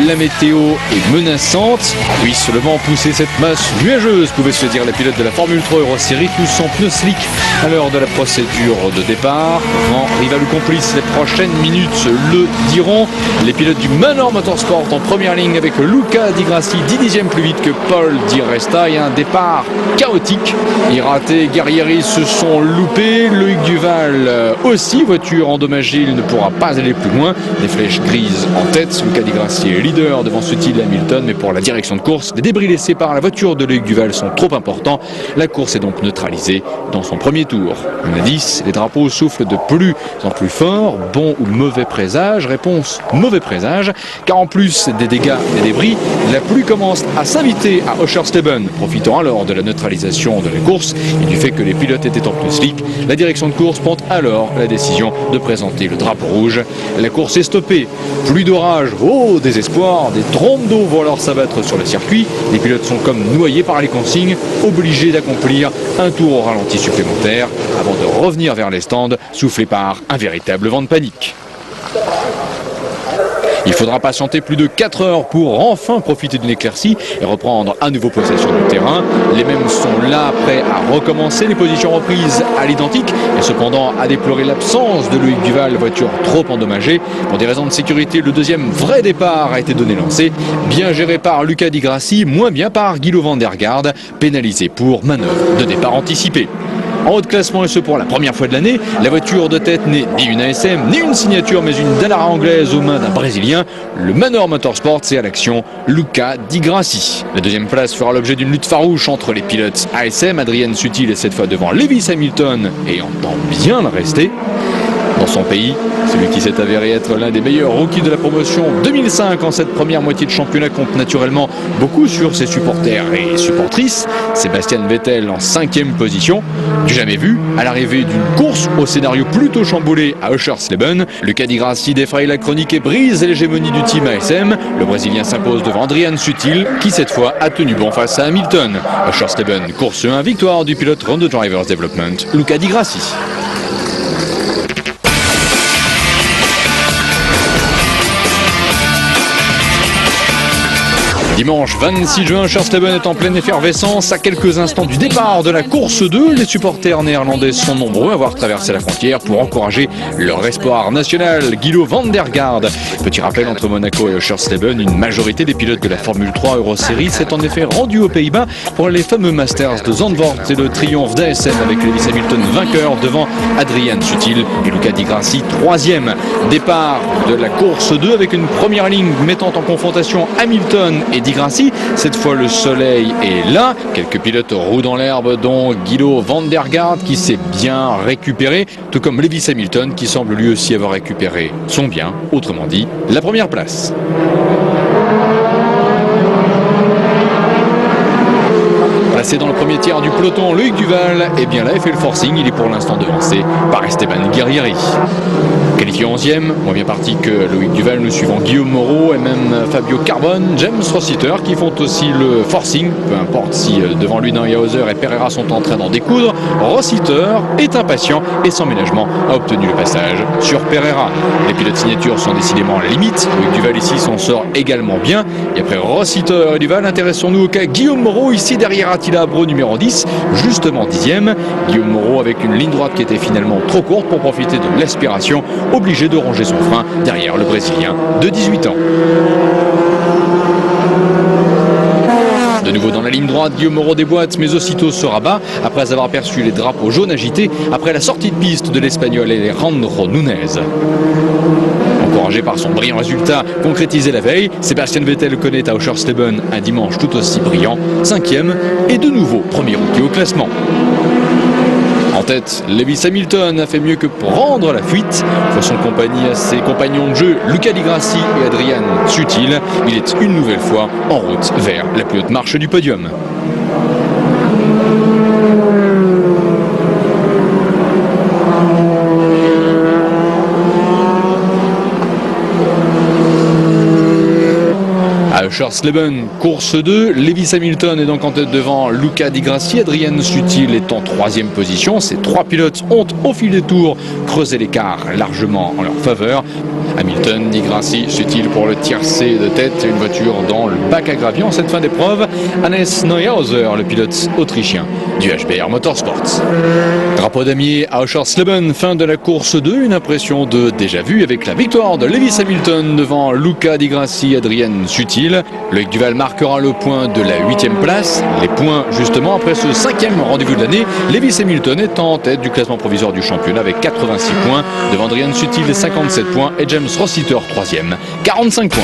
la météo est menaçante. Puisse le vent pousser cette masse nuageuse, pouvait se dire la pilote de la Formule 3 Euro Series, tous sans pneus slick à l'heure de la procédure de départ. Vent rival ou complice, les prochaines minutes le diront. Les pilotes du Manor Motorsport en première ligne avec Luca Di Grassi, 10 dixièmes plus vite que Paul Di Resta, et un départ chaotique. Irraté, Guerrieri se sont loupés, Loïc Duval aussi, voiture endommagé, il ne pourra pas aller plus loin. Des flèches grises en tête, Luca Di Grassi est leader devant Sutil et Hamilton, mais pour la direction de course, les débris laissés par la voiture de Loïc Duval sont trop importants. La course est donc neutralisée dans son premier tour. On a 10, les drapeaux soufflent de plus en plus fort. Bon ou mauvais présage? Réponse mauvais présage, car en plus des dégâts et des débris, la pluie commence à s'inviter à Usher-Sleben. Profitant alors de la neutralisation de la course et du fait que les pilotes étaient en pneus slick, la direction de course prend alors la décision de présenter le drapeau rouge. La course est stoppée. Pluie d'orage, oh désespoir, des trompes d'eau vont alors s'abattre sur le circuit. Les pilotes sont comme noyés par les consignes, obligés d'accomplir un tour au ralenti supplémentaire avant de revenir vers les stands, soufflés par un véritable vent de panique. Il faudra patienter plus de 4 heures pour enfin profiter d'une éclaircie et reprendre à nouveau possession du terrain. Les mêmes sont là, prêts à recommencer, les positions reprises à l'identique, et cependant à déplorer l'absence de Loïc Duval, voiture trop endommagée. Pour des raisons de sécurité, le deuxième vrai départ a été donné lancé, bien géré par Luca Di Grassi, moins bien par Guido van der Garde, pénalisé pour manœuvre de départ anticipée. En haut de classement, et ce pour la première fois de l'année, la voiture de tête n'est ni une ASM, ni une signature, mais une Dallara anglaise aux mains d'un Brésilien. Le Manor Motorsport, c'est à l'action Luca Di Grassi. La deuxième place fera l'objet d'une lutte farouche entre les pilotes ASM. Adrian Sutil est cette fois devant Lewis Hamilton et entend bien le rester. Dans son pays, celui qui s'est avéré être l'un des meilleurs rookies de la promotion 2005 en cette première moitié de championnat compte naturellement beaucoup sur ses supporters et supportrices. Sébastien Vettel en 5e position, du jamais vu, à l'arrivée d'une course au scénario plutôt chamboulé à Usher-Sleben. Luca Di Grassi défraye la chronique et brise l'hégémonie du team ASM. Le Brésilien s'impose devant Adrian Sutil, qui cette fois a tenu bon face à Hamilton. Usher-Sleben, course 1, victoire du pilote Honda Drivers Development, Luca Di Grassi. Dimanche 26 juin, Usher-Sleben est en pleine effervescence. À quelques instants du départ de la course 2, les supporters néerlandais sont nombreux à avoir traversé la frontière pour encourager leur espoir national, Guido van der Garde. Petit rappel, entre Monaco et Usher-Sleben, une majorité des pilotes de la Formule 3 Euro Series s'est en effet rendue aux Pays-Bas pour les fameux Masters de Zandvoort et le triomphe d'ASM avec Lewis Hamilton vainqueur devant Adrian Sutil et Luca Di Grassi 3e. Départ de la course 2 avec une première ligne mettant en confrontation Hamilton et Di Grassi. Cette fois le soleil est là, quelques pilotes roulent dans l'herbe dont Guido van der Garde qui s'est bien récupéré, tout comme Lewis Hamilton qui semble lui aussi avoir récupéré son bien, autrement dit la première place. Placé dans le premier tiers du peloton, Loïc Duval est bien là et fait le forcing. Il est pour l'instant devancé par Esteban Guerrieri. Qualifié 11e, moins bien parti que Loïc Duval, nous suivons Guillaume Moreau et même Fabio Carbone, James Rossiter qui font aussi le forcing. Peu importe si devant lui Neuhauser et Pereira sont en train d'en découdre, Rossiter est impatient et sans ménagement a obtenu le passage sur Pereira. Les pilotes signatures sont décidément à la limite. Loïc Duval ici s'en sort également bien. Et après Rossiter et Duval, intéressons-nous au cas Guillaume Moreau ici derrière Attila Bro numéro 10, justement 10e. Guillaume Moreau avec une ligne droite qui était finalement trop courte pour profiter de l'aspiration, obligé de ronger son frein derrière le Brésilien de 18 ans. De nouveau dans la ligne droite, Guillaume Moreau déboîte mais aussitôt se rabat après avoir perçu les drapeaux jaunes agités après la sortie de piste de l'Espagnol Alejandro Nunez. Encouragé par son brillant résultat concrétisé la veille, Sébastien Vettel connaît à Usher-Sleben un dimanche tout aussi brillant, 5e et de nouveau premier rookie au classement. En En tête, Lewis Hamilton a fait mieux que prendre la fuite. Pour son compagnie à ses compagnons de jeu, Luca Di Grassi et Adrian Sutil. Il est une nouvelle fois en route vers la plus haute marche du podium. À Schersleben, course 2, Lewis Hamilton est donc en tête devant Luca Di Grassi, Adrian Sutil est en 3e position. Ces 3 pilotes ont au fil des tours creusé l'écart largement en leur faveur. Hamilton, Di Grassi, Sutil pour le tiercé de tête, une voiture dans le bac à gravier en cette fin d'épreuve. Hannes Neuhauser, le pilote autrichien du HBR Motorsports. Drapeau damier à Schersleben, fin de la course 2, une impression de déjà vu avec la victoire de Lewis Hamilton devant Luca Di Grassi, Adrian Sutil. Loïc Duval marquera le point de la 8e place. Les points justement après ce 5e rendez-vous de l'année. Lewis Hamilton est en tête du classement provisoire du championnat avec 86 points devant Adrian Sutil 57 points et James Rossiter 3e, 45 points.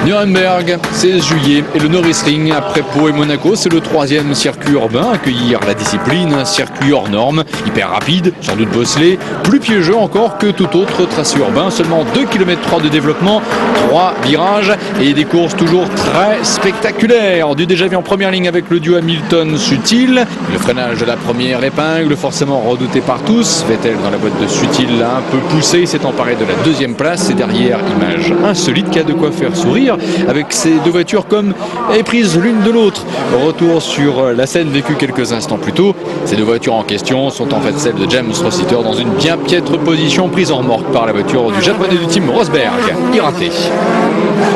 Nuremberg, 16 juillet, et le Nürburgring après Pau et Monaco, c'est le 3e circuit urbain à accueillir la discipline, un circuit hors norme, hyper rapide, sans doute bosselé, plus piégeux encore que tout autre tracé urbain, seulement 2,3 km de développement, 3 virages et des courses toujours très spectaculaires. Du déjà vu en première ligne avec le duo Hamilton-Sutil, le freinage de la première épingle, forcément redouté par tous. Vettel dans la boîte de Sutil l'a un peu poussé, il s'est emparé de la 2e place et derrière, image insolite qui a de quoi faire sourire, avec ces deux voitures comme éprises l'une de l'autre. Retour sur la scène vécue quelques instants plus tôt. Ces deux voitures en question sont en fait celles de James Rossiter dans une bien piètre position, prise en remorque par la voiture du japonais du team Rosberg, irraté.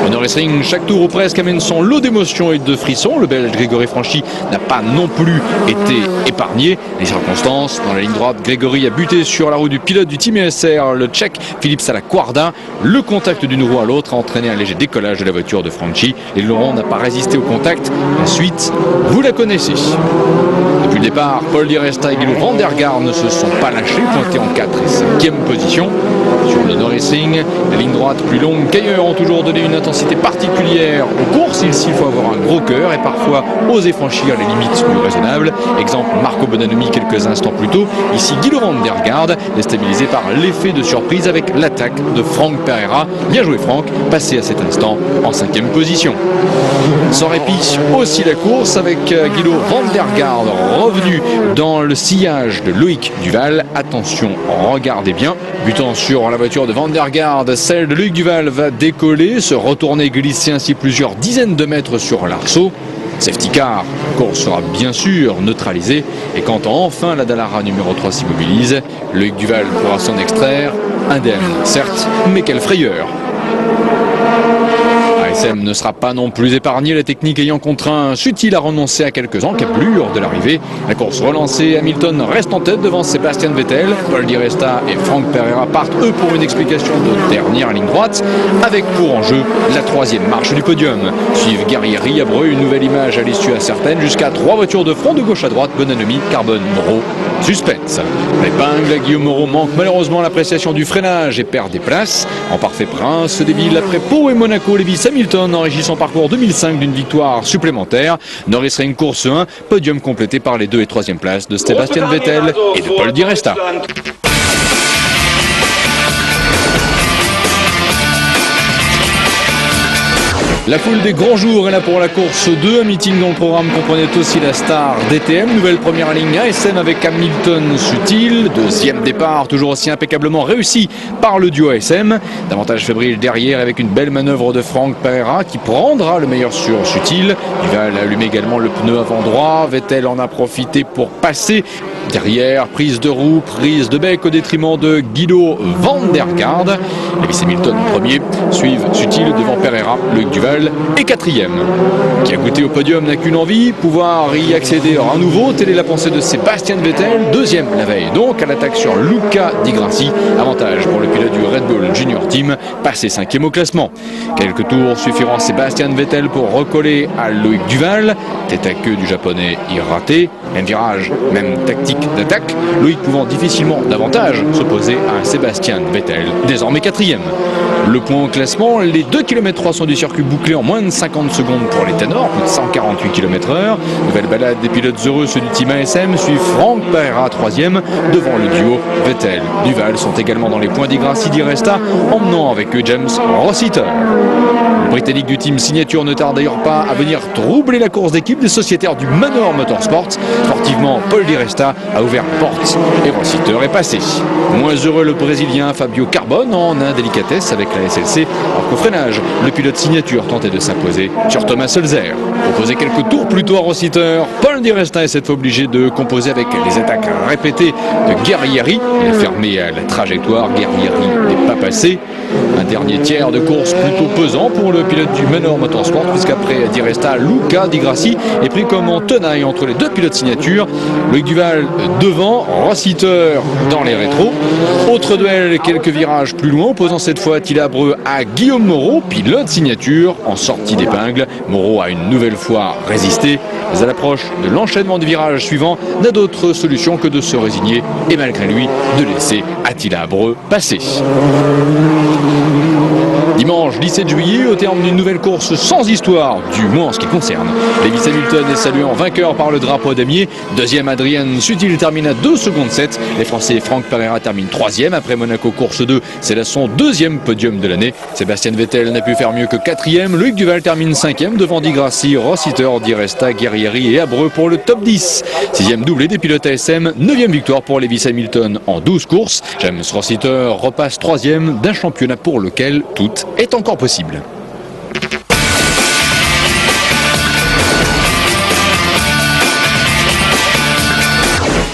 Au Nürburgring, chaque tour ou presque amène son lot d'émotions et de frissons. Le Belge Grégory Franchi n'a pas non plus été épargné. Les circonstances, dans la ligne droite, Grégory a buté sur la roue du pilote du team ESR, le Tchèque Philippe Salaquarda. Le contact d'une roue à l'autre a entraîné un léger décollage de la voiture de Franchi. Et Laurent n'a pas résisté au contact. La suite, vous la connaissez. Depuis le départ, Paul Di Resta et Guido van der Garde ne se sont pas lâchés, pointés en 4 et 5e position. Sur le Nürburgring, la ligne droite plus longue qu'ailleurs ont toujours donné une intensité particulière aux courses. Il faut avoir un gros cœur et parfois oser franchir les limites plus raisonnables. Exemple Marco Bonanomi quelques instants plus tôt. Ici Guido van der Garde, déstabilisé par l'effet de surprise avec l'attaque de Franck Pereira. Bien joué Franck, passé à cet instant en 5e position. Sans répit aussi la course avec Guido van der Garde revenu dans le sillage de Loïc Duval. Attention, regardez bien. Butant sur la voiture de van der Garde, celle de Loïc Duval va décoller, se retourner, glisser ainsi plusieurs dizaines de mètres sur l'arceau. Safety car, la course sera bien sûr neutralisée et quand enfin la Dallara numéro 3 s'immobilise, Loïc Duval pourra s'en extraire, indemne certes, mais quelle frayeur. ASM ne sera pas non plus épargné, la technique ayant contraint Sutil à renoncer à quelques encablures de l'arrivée. La course relancée, Hamilton reste en tête devant Sébastien Vettel. Paul Di Resta et Franck Pereira partent eux pour une explication de dernière ligne droite, avec pour enjeu la 3e marche du podium. Suivent Guerrieri, Abreu, une nouvelle image à l'issue incertaine, jusqu'à 3 voitures de front de gauche à droite, Bonanomi, Carbone, Moreau. Suspense. L'épingle à Guillaume Moreau manque malheureusement l'appréciation du freinage et perd des places. En parfait prince des villes après Pau et Monaco, Lewis Hamilton enrichit son parcours 2005 d'une victoire supplémentaire. Nürburgring course 1, podium complété par les 2 et 3e places de Sébastien Vettel et de Paul Di Resta. La foule des grands jours est là pour la course 2. Un meeting dont le programme comprenait aussi la star DTM. Nouvelle première ligne ASM avec Hamilton Sutil. 2e départ, toujours aussi impeccablement réussi par le duo ASM. Davantage fébrile derrière avec une belle manœuvre de Franck Pereira qui prendra le meilleur sur Sutil. Duval allume également le pneu avant droit. Vettel en a profité pour passer. Derrière, prise de roue, prise de bec au détriment de Guido van der Garde. Lewis Hamilton premier, suivent Sutil devant Pereira, Loïc Duval est 4e. Qui a goûté au podium n'a qu'une envie, pouvoir y accéder à nouveau. Telle est la pensée de Sébastien Vettel, 2e la veille donc à l'attaque sur Luca Di Grassi. Avantage pour le pilote du Red Bull Junior Team, passé 5e au classement. Quelques tours suffiront à Sébastien Vettel pour recoller à Loïc Duval. Tête à queue du japonais irraté. Même virage, même tactique d'attaque. Loïc pouvant difficilement davantage s'opposer à un Sébastien Vettel, désormais 4e. Le point au classement, les 2 km 300 du circuit bouclé en moins de 50 secondes pour les ténors, plus de 148 km/h. Nouvelle balade des pilotes heureux, ceux du team ASM suivent Franck Pereira 3e, devant le duo Vettel-Duval sont également dans les points Di Grassi Di Resta, emmenant avec eux James Rossiter. Le Britannique du team Signature ne tarde d'ailleurs pas à venir troubler la course d'équipe des sociétaires du Manor Motorsport. Sportivement, Paul Di Resta a ouvert la porte et Rossiter est passé. Moins heureux le Brésilien Fabio Carbone en indélicatesse avec la SLC, alors qu'au freinage, le pilote Signature tentait de s'imposer sur Thomas Sulzer. Opposé quelques tours plus tôt à Rossiter, Paul Di Resta est cette fois obligé de composer avec les attaques répétées de Guerrieri. Il est fermé à la trajectoire, Guerrieri n'est pas passé. Un dernier tiers de course plutôt pesant pour le pilote du Manor Motorsport, puisqu'après Di Resta, Luca Di Grassi est pris comme en tenaille entre les deux pilotes Signature. Loïc Duval devant, Rossiter dans les rétros. Autre duel, quelques virages plus loin, opposant cette fois Thil Abreu à Guillaume Moreau, pilote Signature en sortie d'épingle. Moreau a une nouvelle fois résisté, mais à l'approche de l'enchaînement du virage suivant, n'a d'autre solution que de se résigner et malgré lui de laisser Attila Abreu passer. Dimanche 17 juillet, au terme d'une nouvelle course sans histoire, du moins en ce qui concerne Lewis Hamilton est salué en vainqueur par le drapeau damier. Deuxième, Adrian Sutil termine à 2 secondes 7. Les Français Franck Pereira termine 3e après Monaco course 2. C'est là son 2e podium de l'année. Sébastien Vettel n'a pu faire mieux que 4e. Loïc Duval termine 5e devant Di Grassi, Rossiter, Di Resta, Guerrieri et Abreu pour le top 10. 6e doublé des pilotes ASM. 9e victoire pour Lewis Hamilton en 12 courses. James Rossiter repasse 3e d'un championnat pour lequel tout est encore possible.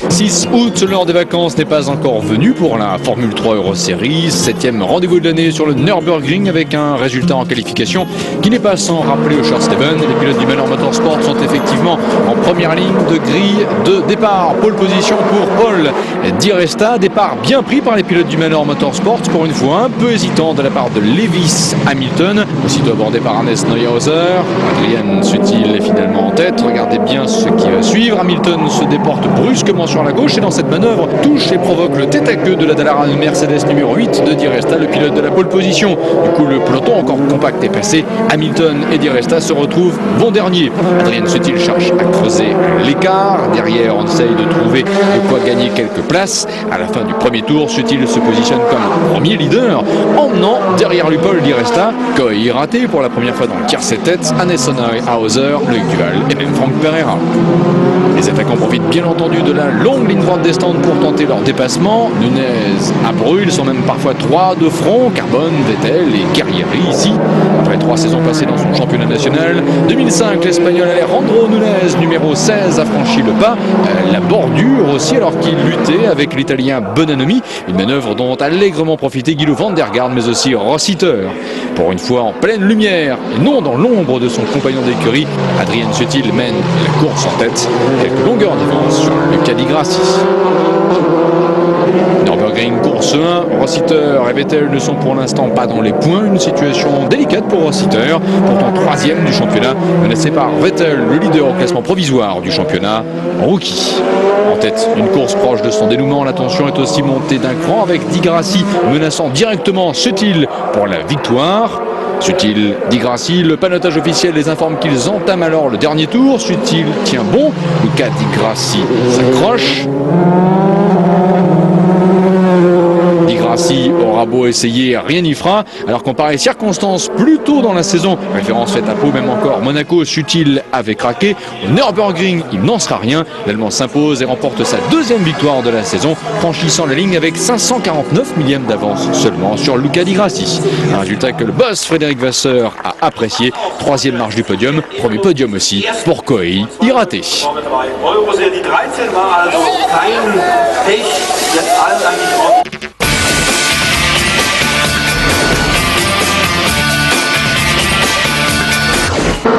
6 août, l'heure des vacances n'est pas encore venue pour la Formule 3 Euro Series. 7e rendez-vous de l'année sur le Nürburgring avec un résultat en qualification qui n'est pas sans rappeler au Charles Steven. Les pilotes du Manor Motorsport sont effectivement en première ligne de grille de départ. Pole position pour Paul Di Resta. Départ bien pris par les pilotes du Manor Motorsport. Pour une fois un peu hésitant de la part de Lewis Hamilton. Aussitôt abordé par Hannes Neuhauser. Adrian Sutil est finalement en tête. Regardez bien ce qui va suivre. Hamilton se déporte brusquement sur la gauche et dans cette manœuvre touche et provoque le tête à queue de la Dallara Mercedes numéro 8 de Di Resta, le pilote de la pole position. Du coup le peloton encore compact est passé. Hamilton et Di Resta se retrouvent bon dernier. Adrian Sutil cherche à creuser l'écart. Derrière on essaye de trouver de quoi gagner quelques places. À la fin du premier tour, Sutil se positionne comme premier leader, emmenant derrière lui Paul Di Resta. Coy raté pour la première fois dans le tiercé tête. Hannes Neuhauser, Loïc Duval et même Franck Pereira. Les attaquants profitent bien entendu de la longue ligne droite des stands pour tenter leur dépassement. Nunez, Abreu, ils sont même parfois 3 de front. Carbone, Vettel et Guerrieri ici. Après 3 saisons passées dans son championnat national. 2005, l'Espagnol Alejandro Nunez, numéro 16, a franchi le pas. La bordure aussi alors qu'il luttait avec l'Italien Bonanomi. Une manœuvre dont a allègrement profité Guido van der Garde mais aussi Rossiter. Pour une fois en pleine lumière et non dans l'ombre de son compagnon d'écurie, Adrian Sutil mène la course en tête. Quelques longueurs d'avance sur Luca Di Grassi. Nürburgring course 1, Rossiter et Vettel ne sont pour l'instant pas dans les points. Une situation délicate pour Rossiter, pourtant 3e du championnat, menacé par Vettel, le leader au classement provisoire du championnat, rookie. En tête, une course proche de son dénouement, la tension est aussi montée d'un cran avec Di Grassi menaçant directement Sutil pour la victoire. Sutil, Di Grassi, le pilotage officiel les informe qu'ils entament alors le dernier tour. Sutil tient bon, Luca Di Grassi s'accroche. Di Grassi aura beau essayer, rien n'y fera, alors qu'en pareille circonstance, plus tôt dans la saison, référence faite à Pau, même encore Monaco, Sutil avait craqué. Au Nürburgring, il n'en sera rien. L'Allemand s'impose et remporte sa 2e victoire de la saison, franchissant la ligne avec 549 millièmes d'avance seulement sur Luca Di Grassi. Un résultat que le boss Frédéric Vasseur a apprécié. 3e marche du podium, premier podium aussi pour Coy Iraté.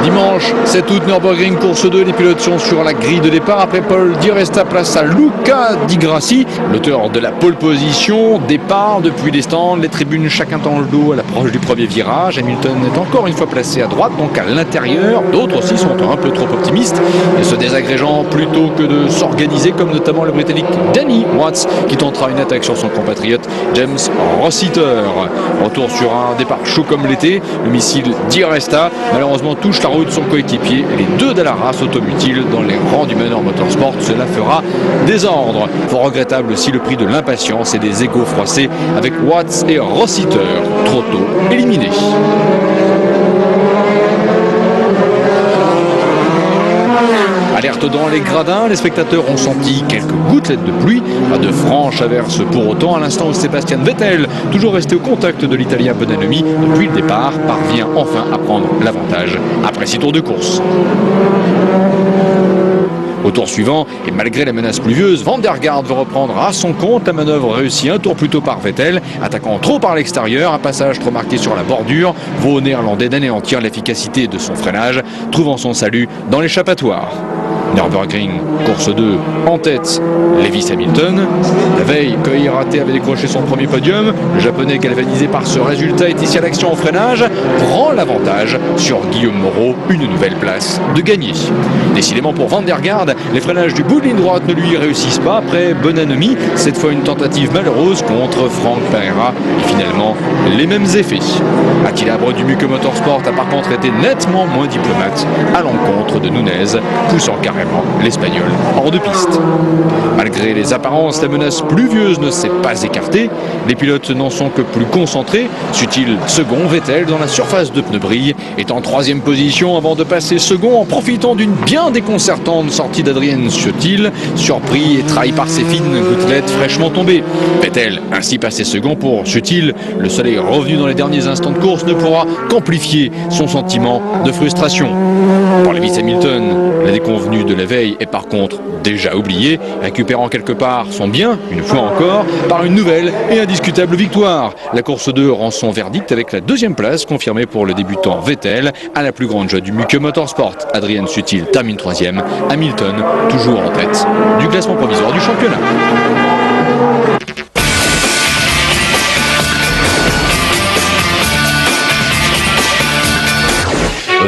Dimanche 7 août, Nürburgring, course 2, les pilotes sont sur la grille de départ. Après Paul Di Resta, place à Luca Di Grassi, l'auteur de la pole position. Départ depuis les stands, les tribunes chacun dans le dos à l'approche du premier virage. Hamilton est encore une fois placé à droite, donc à l'intérieur. D'autres aussi sont un peu trop optimistes et se désagrégeant plutôt que de s'organiser, comme notamment le Britannique Danny Watts qui tentera une attaque sur son compatriote James Rossiter. Retour sur un départ chaud comme l'été. Le missile Di Resta malheureusement touche la roue de son coéquipier. Les deux Dallara s'automutilent dans les rangs du Manor Motorsport. Cela fera désordre. Fort regrettable aussi le prix de l'impatience et des égos froissés avec Watts et Rossiter trop tôt éliminés. Alerte dans les gradins, les spectateurs ont senti quelques gouttelettes de pluie, pas de franche averse pour autant, à l'instant où Sebastian Vettel, toujours resté au contact de l'Italien Bonanomi depuis le départ, parvient enfin à prendre l'avantage après 6 tours de course. Au tour suivant, et malgré la menace pluvieuse, Van der Garde veut reprendre à son compte la manœuvre réussie un tour plus tôt par Vettel, attaquant trop par l'extérieur, un passage trop marqué sur la bordure, vaut au néerlandais d'anéantir l'efficacité de son freinage, trouvant son salut dans l'échappatoire. Nürburgring, course 2, en tête, Lewis Hamilton. La veille, Kohei Raté avait décroché son premier podium. Le japonais, galvanisé par ce résultat, est ici à l'action au freinage, prend l'avantage sur Guillaume Moreau, une nouvelle place de gagné. Décidément pour Van der Garde, les freinages du bout de ligne droite ne lui réussissent pas après Bonanomi, cette fois une tentative malheureuse contre Franck Pereira et finalement les mêmes effets. Attila Brodumuke Motorsport a par contre été nettement moins diplomate à l'encontre de Nunez, poussant carrément l'Espagnol hors de piste. Malgré les apparences, la menace pluvieuse ne s'est pas écartée. Les pilotes n'en sont que plus concentrés. Sutil second, Vettel dans la surface de pneus brille est en 3e position avant de passer second en profitant d'une bien déconcertante sortie d'Adrien Sutil, surpris et trahi par ses fines gouttelettes fraîchement tombées. Vettel ainsi passé second pour Sutil. Le soleil revenu dans les derniers instants de course ne pourra qu'amplifier son sentiment de frustration. Pour Lewis Hamilton, la déconvenue de la veille est par contre déjà oubliée, récupérant quelque part son bien, une fois encore, par une nouvelle et indiscutable victoire. La course 2 rend son verdict avec la 2e place confirmée pour le débutant Vettel, à la plus grande joie du Muke Motorsport. Adrien Sutil termine 3e, Hamilton toujours en tête du classement provisoire du championnat.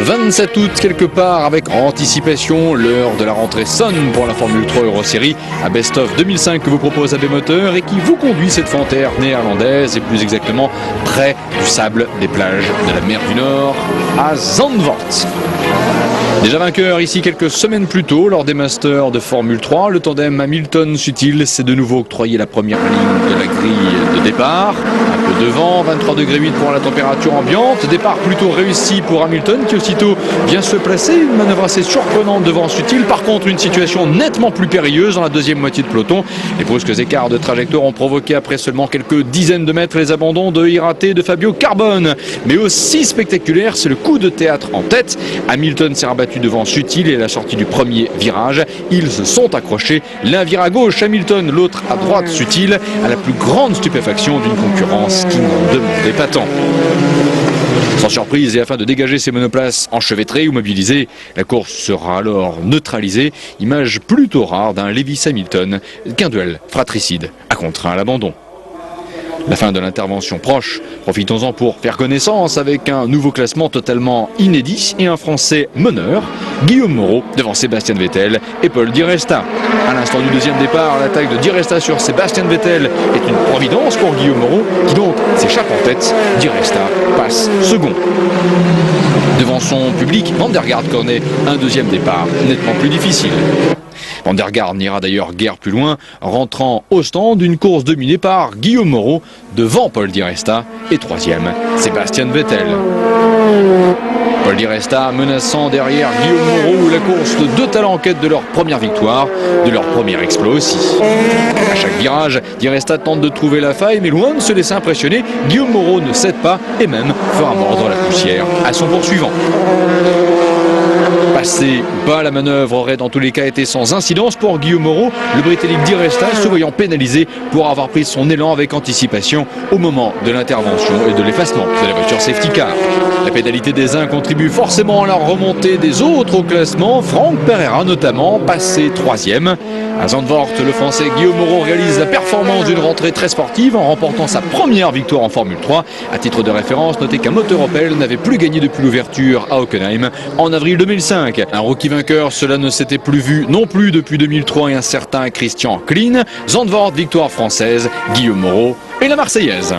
27 août, quelque part, avec anticipation, l'heure de la rentrée sonne pour la Formule 3 Eurosérie, à Best of 2005 que vous propose AB Moteur et qui vous conduit cette fois en terre néerlandaise et plus exactement près du sable des plages de la mer du Nord, à Zandvoort. Déjà vainqueur ici quelques semaines plus tôt lors des Masters de Formule 3, le tandem Hamilton-Sutil s'est de nouveau octroyé la première ligne de la grille de départ. Un peu de vent, 23,8 degrés pour la température ambiante. Départ plutôt réussi pour Hamilton qui aussitôt vient se placer. Une manœuvre assez surprenante devant Sutil. Par contre, une situation nettement plus périlleuse dans la deuxième moitié de peloton. Les brusques écarts de trajectoire ont provoqué après seulement quelques dizaines de mètres les abandons de Iraté de Fabio Carbone. Mais aussi spectaculaire, c'est le coup de théâtre en tête. Hamilton s'est rabattu devant Sutil et à la sortie du premier virage. Ils se sont accrochés. L'un vire à gauche Hamilton, l'autre à droite Sutil, à la plus grande stupéfaction d'une concurrence qui n'en demandait pas tant. Sans surprise et afin de dégager ses monoplaces enchevêtrées ou mobilisées, la course sera alors neutralisée. Image plutôt rare d'un Lewis Hamilton qu'un duel fratricide a contraint à l'abandon. La fin de l'intervention proche, profitons-en pour faire connaissance avec un nouveau classement totalement inédit et un Français meneur, Guillaume Moreau devant Sébastien Vettel et Paul Di Resta. À l'instant du deuxième départ, l'attaque de Di Resta sur Sébastien Vettel est une providence pour Guillaume Moreau qui donc s'échappe en tête. Di Resta passe second. Devant son public, Van der Garde connaît un deuxième départ nettement plus difficile. Van der Garde n'ira d'ailleurs guère plus loin, rentrant au stand d'une course dominée par Guillaume Moreau devant Paul Di Resta et troisième, Sébastien Vettel. Paul Di Resta menaçant derrière Guillaume Moreau, la course de deux talents en quête de leur première victoire, de leur premier exploit aussi. À chaque virage, Di Resta tente de trouver la faille, mais loin de se laisser impressionner, Guillaume Moreau ne cède pas et même fera mordre la poussière à son poursuivant. passé bas. La manœuvre aurait dans tous les cas été sans incidence pour Guillaume Moreau. Le Britannique Di Resta se voyant pénalisé pour avoir pris son élan avec anticipation au moment de l'intervention et de l'effacement de la voiture safety car. La pénalité des uns contribue forcément à la remontée des autres au classement. Franck Pereira notamment, passé 3e. À Zandvoort, le Français Guillaume Moreau réalise la performance d'une rentrée très sportive en remportant sa première victoire en Formule 3. À titre de référence, notez qu'un moteur Opel n'avait plus gagné depuis l'ouverture à Hockenheim en avril 2005. Un rookie vainqueur, cela ne s'était plus vu non plus depuis 2003 et un certain Christian Klein. Zandvoort, victoire française, Guillaume Moreau et la Marseillaise.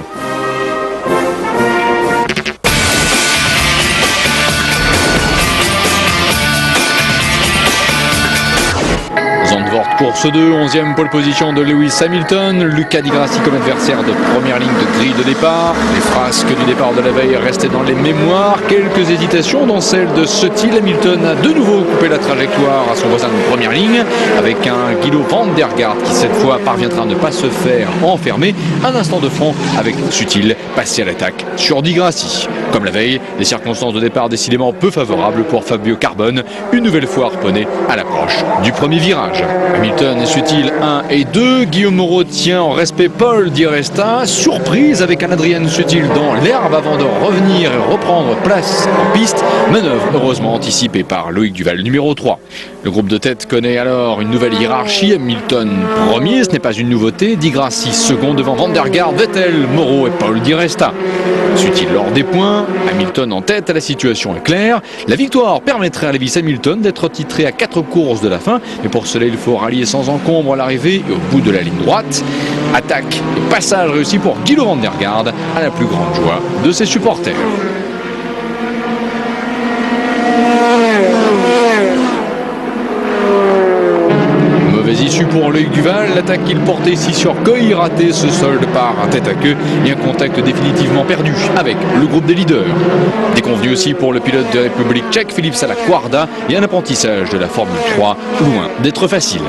Zandvoort, course 2, 11e pole position de Lewis Hamilton. Luca Di Grassi comme adversaire de première ligne de grille de départ. Les frasques du départ de la veille restaient dans les mémoires. Quelques hésitations dans celle de Sutil. Hamilton a de nouveau coupé la trajectoire à son voisin de première ligne avec un Guido van der Garde qui cette fois parviendra à ne pas se faire enfermer. Un instant de front avec Sutil passé à l'attaque sur Di Grassi. Comme la veille, des circonstances de départ décidément peu favorables pour Fabio Carbone, une nouvelle fois harponné à l'approche du premier virage. Hamilton et Sutil 1 et 2. Guillaume Moreau tient en respect Paul Di Resta. Surprise avec un Adrien Sutil dans l'herbe avant de revenir et reprendre place en piste. Manœuvre heureusement anticipée par Loïc Duval, numéro 3. Le groupe de tête connaît alors une nouvelle hiérarchie. Hamilton premier, ce n'est pas une nouveauté. Di Grassi second devant Van der Garde, Vettel, Moreau et Paul Di Resta. Sutil lors des points. Hamilton en tête, la situation est claire. La victoire permettrait à Lewis Hamilton d'être titré à 4 courses de la fin. Mais pour cela, il faut rallier sans encombre à l'arrivée et au bout de la ligne droite. Attaque et passage réussi pour Guido van der Garde à la plus grande joie de ses supporters. Mauvaise issue pour Loïc Duval, l'attaque qu'il portait ici sur Coy raté se solde par un tête à queue et un contact définitivement perdu avec le groupe des leaders. Déconvenu aussi pour le pilote de République tchèque Filip Salaquarda et un apprentissage de la Formule 3 loin d'être facile.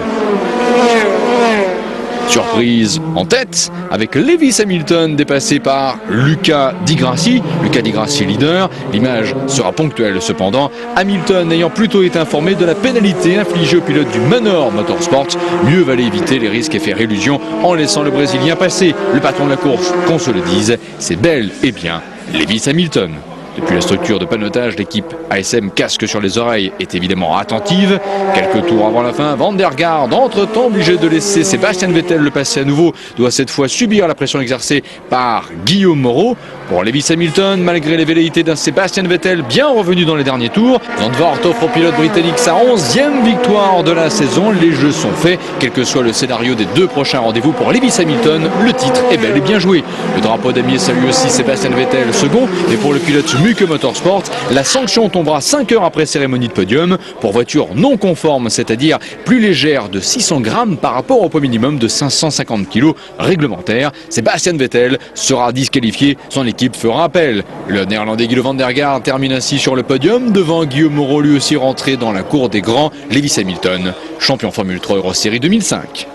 Surprise en tête avec Lewis Hamilton dépassé par Luca Di Grassi. Luca Di Grassi leader. L'image sera ponctuelle cependant. Hamilton ayant plutôt été informé de la pénalité infligée au pilote du Manor Motorsport. Mieux valait éviter les risques et faire illusion en laissant le Brésilien passer. Le patron de la course, qu'on se le dise, c'est bel et bien Lewis Hamilton. Depuis la structure de panotage, l'équipe ASM casque sur les oreilles est évidemment attentive. Quelques tours avant la fin, Van der Garde, entre-temps obligé de laisser Sébastien Vettel le passer à nouveau, doit cette fois subir la pression exercée par Guillaume Moreau. Pour Lewis Hamilton, malgré les velléités d'un Sébastien Vettel bien revenu dans les derniers tours, Zandvoort offre au pilote britannique sa 11e victoire de la saison. Les jeux sont faits, quel que soit le scénario des 2 prochains rendez-vous pour Lewis Hamilton, le titre est bel et bien joué. Le drapeau damier salue aussi Sébastien Vettel second, et pour le pilote Muke Motorsport, la sanction tombera 5 heures après cérémonie de podium pour voiture non conforme, c'est-à-dire plus légère de 600 grammes par rapport au poids minimum de 550 kg réglementaire. Sébastien Vettel sera disqualifié, son équipe fera appel. Le néerlandais Guido van der Garde termine ainsi sur le podium devant Guillaume Moreau, lui aussi rentré dans la cour des grands. Lewis Hamilton, champion Formule 3 Eurosérie 2005.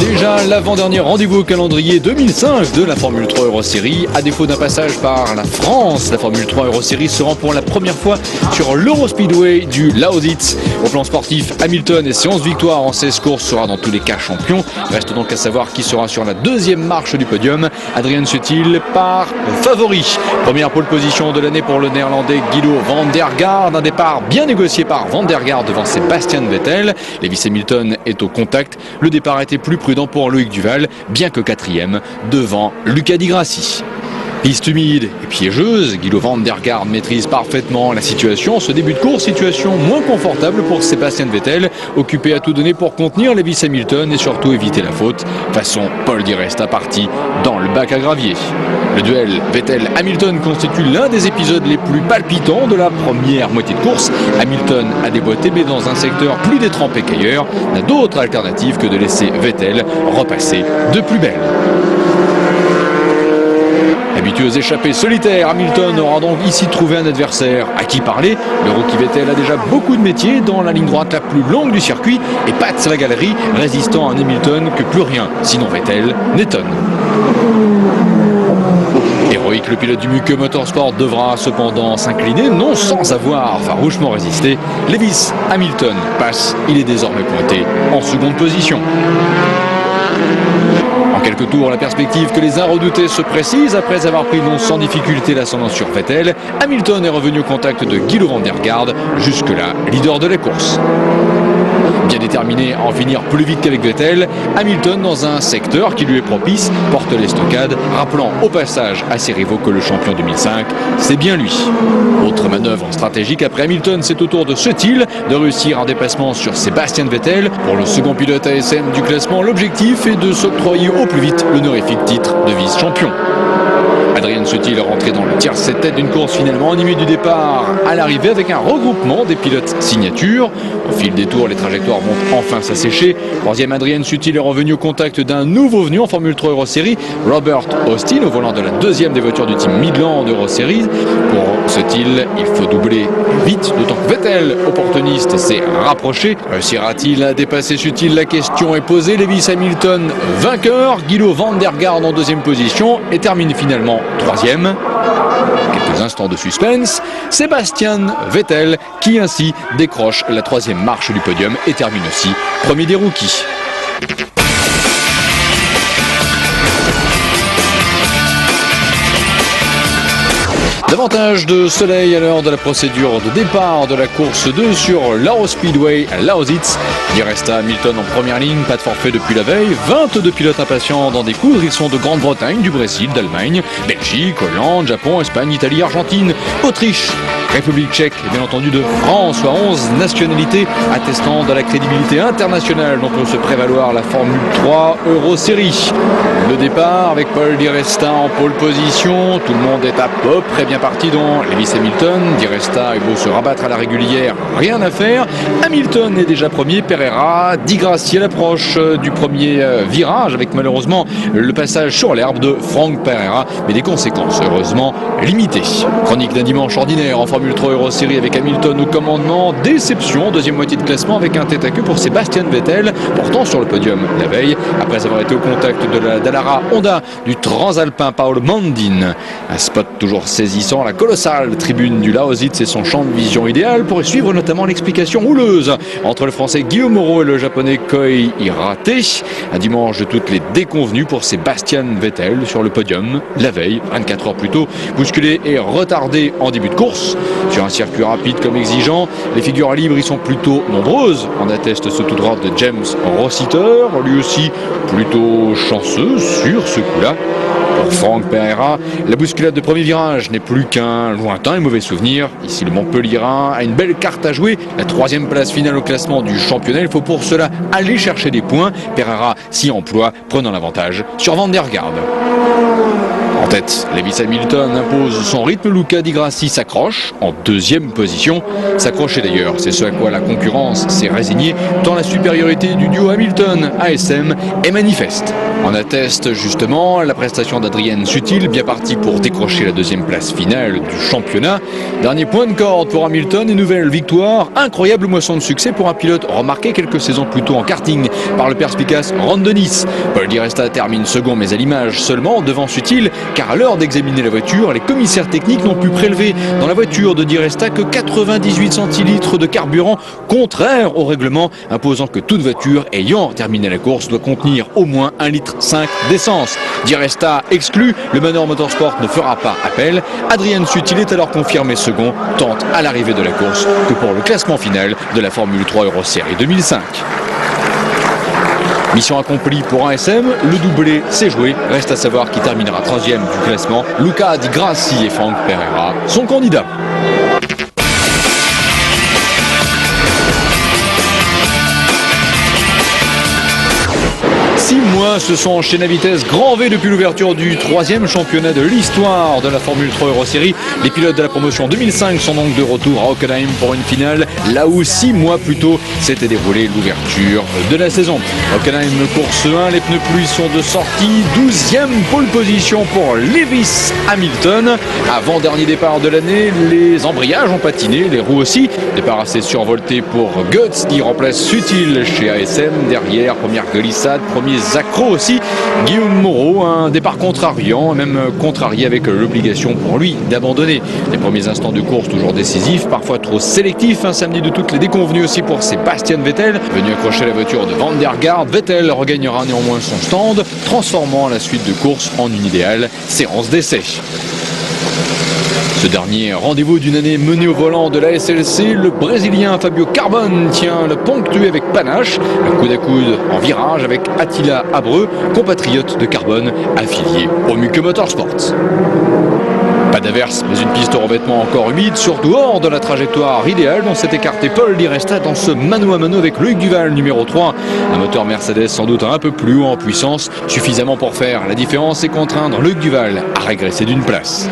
Déjà l'avant-dernier rendez-vous au calendrier 2005 de la Formule 3 Eurosérie. À défaut d'un passage par la France, la Formule 3 Eurosérie se rend pour la première fois sur l'Eurospeedway du Lausitz. Au plan sportif, Hamilton et ses 11 victoires en 16 courses sera dans tous les cas champion. Reste donc à savoir qui sera sur la 2e marche du podium. Adrien Sutil part favori. Première pole position de l'année pour le néerlandais Guido van der Garde. Un départ bien négocié par van der Garde devant Sébastien Vettel. Lewis Hamilton est au contact. Le départ a été plus prudent pour Loïc Duval, bien que 4e devant Luca Di Grassi. Piste humide et piégeuse, Guido van der Garde maîtrise parfaitement la situation. Ce début de course, situation moins confortable pour Sébastien Vettel, occupé à tout donner pour contenir Lewis Hamilton et surtout éviter la faute. Façon Paul Di Resta parti dans le bac à gravier. Le duel Vettel-Hamilton constitue l'un des épisodes les plus palpitants de la première moitié de course. Hamilton a déboîté mais dans un secteur plus détrempé qu'ailleurs, n'a d'autre alternative que de laisser Vettel repasser de plus belle. Habitué aux échappées solitaires, Hamilton aura donc ici trouvé un adversaire à qui parler. Le rookie Vettel a déjà beaucoup de métiers dans la ligne droite la plus longue du circuit et patte la galerie, résistant à un Hamilton que plus rien, sinon Vettel, n'étonne. Héroïque, le pilote du Muke Motorsport devra cependant s'incliner, non sans avoir farouchement résisté. Lewis Hamilton passe, il est désormais pointé en seconde position. En quelques tours, la perspective que les uns redoutaient se précise. Après avoir pris non sans difficulté l'ascendant sur Vettel, Hamilton est revenu au contact de Guido van der Garde, jusque-là leader de la course. Bien déterminé à en finir plus vite qu'avec Vettel, Hamilton, dans un secteur qui lui est propice, porte l'estocade, rappelant au passage à ses rivaux que le champion 2005, c'est bien lui. Autre manœuvre stratégique après Hamilton, c'est au tour de Sutil de réussir un dépassement sur Sebastian Vettel. Pour le second pilote ASM du classement, l'objectif est de s'octroyer au plus vite l'honorifique titre de vice-champion. Adrian Sutil est rentré dans le tiercé tête d'une course finalement animée du départ à l'arrivée avec un regroupement des pilotes signature. Au fil des tours, les trajectoires vont enfin s'assécher. Troisième, Adrian Sutil est revenu au contact d'un nouveau venu en Formule 3 Euroseries, Robert Austin, au volant de la deuxième des voitures du team Midland Euroseries. Pour Sutil, il faut doubler vite, d'autant que Vettel, opportuniste, s'est rapproché. Réussira-t-il à dépasser Sutil? La question est posée. Lewis Hamilton vainqueur, Guido van der Garde en deuxième position et termine finalement troisième. Quelques instants de suspense, Sebastian Vettel qui ainsi décroche la troisième marche du podium et termine aussi premier des rookies. Davantage de soleil à l'heure de la procédure de départ de la course 2 sur Lao Speedway à Lausitz. Il reste à Hamilton en première ligne, pas de forfait depuis la veille. 22 pilotes impatients d'en découdre. Ils sont de Grande-Bretagne, du Brésil, d'Allemagne, Belgique, Hollande, Japon, Espagne, Italie, Argentine, Autriche, République tchèque et bien entendu de France, soit 11 nationalités attestant de la crédibilité internationale dont peut se prévaloir la Formule 3 Euroseries. Le départ avec Paul Di Resta en pole position. Tout le monde est à peu près bien parti dont Lewis Hamilton. Di Resta est beau se rabattre à la régulière, rien à faire. Hamilton est déjà premier, Pereira, Di Grassi à l'approche du premier virage avec malheureusement le passage sur l'herbe de Franck Pereira, mais des conséquences heureusement limitées. Chronique d'un dimanche ordinaire en Formule 3 Euroseries avec Hamilton au commandement. Déception, deuxième moitié de classement avec un tête à queue pour Sebastian Vettel, portant sur le podium la veille, après avoir été au contact de la Dallara Honda du transalpin Paolo Mandin. Un spot toujours saisissant, la colossale tribune du Lausitz et son champ de vision idéal pour y suivre notamment l'explication houleuse entre le français Guillaume Moreau et le japonais Koi Hirate. Un dimanche de toutes les déconvenues pour Sebastian Vettel sur le podium la veille, 24 heures plus tôt, bousculé et retardé en début de course. Sur un circuit rapide comme exigeant, les figures libres y sont plutôt nombreuses. En atteste ce tout droit de James Rossiter, lui aussi plutôt chanceux sur ce coup-là. Pour Franck Pereira, la bousculade de premier virage n'est plus qu'un lointain et mauvais souvenir. Ici, le Montpellierin a une belle carte à jouer. La troisième place finale au classement du championnat. Il faut pour cela aller chercher des points. Pereira s'y emploie, prenant l'avantage sur Van der Garde. En tête, Lewis Hamilton impose son rythme. Luca Di Grassi s'accroche en deuxième position. S'accrocher d'ailleurs, c'est ce à quoi la concurrence s'est résignée, tant la supériorité du duo Hamilton-ASM est manifeste. En atteste justement la prestation d'Adrian Sutil, bien parti pour décrocher la deuxième place finale du championnat. Dernier point de corde pour Hamilton et nouvelle victoire. Incroyable moisson de succès pour un pilote remarqué quelques saisons plus tôt en karting par le perspicace Ron Dennis. Paul Di Resta termine second, mais à l'image seulement devant Sutil, car à l'heure d'examiner la voiture, les commissaires techniques n'ont pu prélever dans la voiture de Di Resta que 98 centilitres de carburant, contraire au règlement imposant que toute voiture ayant terminé la course doit contenir au moins 1,5 litre d'essence. Di Resta exclu, le Manor Motorsport ne fera pas appel. Adrian Sutil est alors confirmé second, tant à l'arrivée de la course que pour le classement final de la Formule 3 Euroseries 2005. Mission accomplie pour un SM, le doublé s'est joué. Reste à savoir qui terminera troisième du classement. Luca Di Grassi et Franck Pereira sont candidats. 6 mois se sont enchaînés à vitesse grand V depuis l'ouverture du troisième championnat de l'histoire de la Formule 3 Euroseries. Les pilotes de la promotion 2005 sont donc de retour à Hockenheim pour une finale, là où 6 mois plus tôt s'était déroulée l'ouverture de la saison. Hockenheim course 1, les pneus pluie sont de sortie, 12e pole position pour Lewis Hamilton. Avant-dernier départ de l'année, les embrayages ont patiné, les roues aussi. Départ assez survolté pour Götz qui remplace Sutil chez ASM. Derrière, première glissade, premier des accros aussi. Guillaume Moreau, un départ contrariant, même contrarié avec l'obligation pour lui d'abandonner. Les premiers instants de course toujours décisifs, parfois trop sélectifs. Un samedi de toutes les déconvenues aussi pour Sebastian Vettel. Venu accrocher la voiture de Van der Garde, Vettel regagnera néanmoins son stand, transformant la suite de course en une idéale séance d'essai. Ce dernier rendez-vous d'une année menée au volant de la SLC, le Brésilien Fabio Carbone tient le ponctué avec panache, un coude à coude en virage avec Attila Abreu, compatriote de Carbone affilié au Muke Motorsport. Pas d'averse, mais une piste au revêtement encore humide, surtout hors de la trajectoire idéale dont s'est écarté Paul Di Resta dans ce mano à mano avec Loïc Duval, numéro 3. Un moteur Mercedes sans doute un peu plus haut en puissance, suffisamment pour faire la différence et contraindre Loïc Duval à régresser d'une place.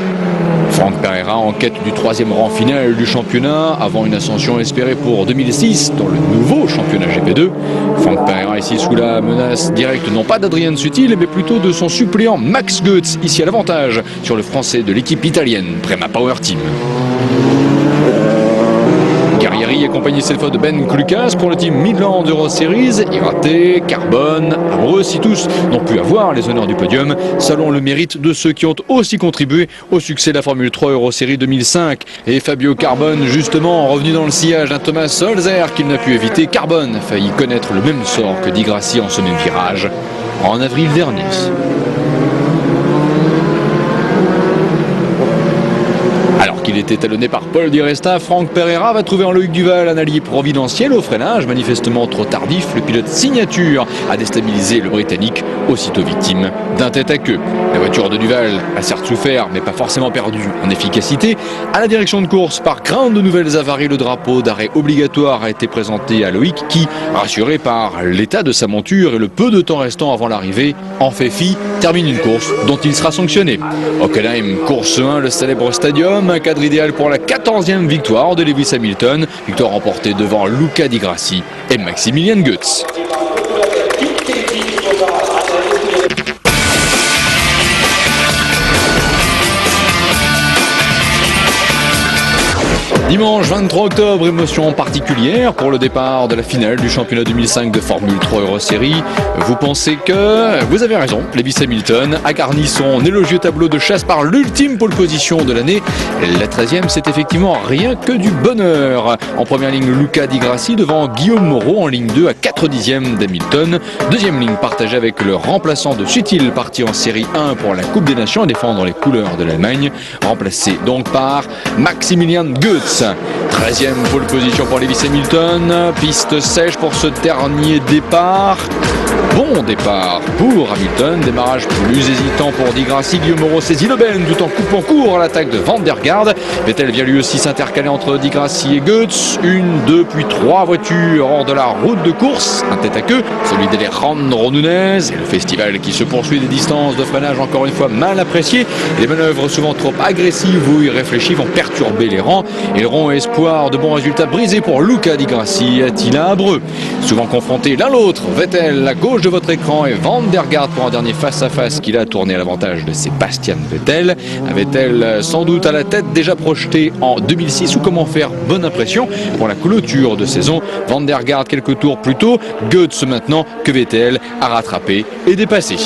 Franck Pereira en quête du 3e rang final du championnat avant une ascension espérée pour 2006 dans le nouveau championnat GP2. Franck Pereira ici sous la menace directe non pas d'Adrien Sutil mais plutôt de son suppléant Max Goetz, ici à l'avantage sur le français de l'équipe italienne Prema Power Team. Guerrieri accompagné cette fois de Ben Lucas pour le team Midland Euro Series. Iraté, Carbone, Abreu, si tous n'ont pu avoir les honneurs du podium, selon le mérite de ceux qui ont aussi contribué au succès de la Formule 3 Euro Series 2005. Et Fabio Carbone, justement, revenu dans le sillage d'un Thomas Solzer qu'il n'a pu éviter. Carbone a failli connaître le même sort que Di Grassi en ce même virage en avril dernier. Alors qu'il était talonné par Paul Di Resta, Franck Pereira va trouver en Loïc Duval un allié providentiel au freinage, manifestement trop tardif. Le pilote signature a déstabilisé le Britannique, aussitôt victime d'un tête-à-queue. La voiture de Duval a certes souffert, mais pas forcément perdu en efficacité. À la direction de course, par crainte de nouvelles avaries, le drapeau d'arrêt obligatoire a été présenté à Loïc qui, rassuré par l'état de sa monture et le peu de temps restant avant l'arrivée, en fait fi, termine une course dont il sera sanctionné. Hockenheim, course 1, le célèbre stadium, un cadre idéal pour la 14e victoire de Lewis Hamilton, victoire remportée devant Luca Di Grassi et Maximilian Goetz. Dimanche 23 octobre, émotion particulière pour le départ de la finale du championnat 2005 de Formule 3 Euro Series. Vous pensez que vous avez raison, Lewis Hamilton a garni son élogieux tableau de chasse par l'ultime pole position de l'année. La 13e, c'est effectivement rien que du bonheur. En première ligne, Luca Di Grassi devant Guillaume Moreau en ligne 2 à 4 dixièmes d'Hamilton. Deuxième ligne partagée avec le remplaçant de Sutil parti en série 1 pour la Coupe des Nations à défendre les couleurs de l'Allemagne, remplacé donc par Maximilian Goetz. 13e pole position pour Lewis Hamilton, piste sèche pour ce dernier départ. Bon départ pour Hamilton, démarrage plus hésitant pour Di Grassi. Guillaume Moreau saisit le bend tout en coupant court à l'attaque de Van der Garde. Vettel vient lui aussi s'intercaler entre Di Grassi et Goetz. Une, deux, puis trois voitures hors de la route de course. Un tête à queue, celui d'Alejandro Nunez. Et le festival qui se poursuit, des distances de freinage encore une fois mal appréciées. Les manœuvres souvent trop agressives ou irréfléchies vont perturber les rangs. Et le rond espoir de bons résultats brisés pour Luca Di Grassi et Attila Abreu. Souvent confrontés l'un l'autre, Vettel à gauche de votre écran et Van der Garde pour un dernier face-à-face qu'il a tourné à l'avantage de Sebastian Vettel. Un Vettel sans doute à la tête déjà projeté en 2006 ou comment faire bonne impression pour la clôture de saison. Van der Garde quelques tours plus tôt, Goetz maintenant que Vettel a rattrapé et dépassé.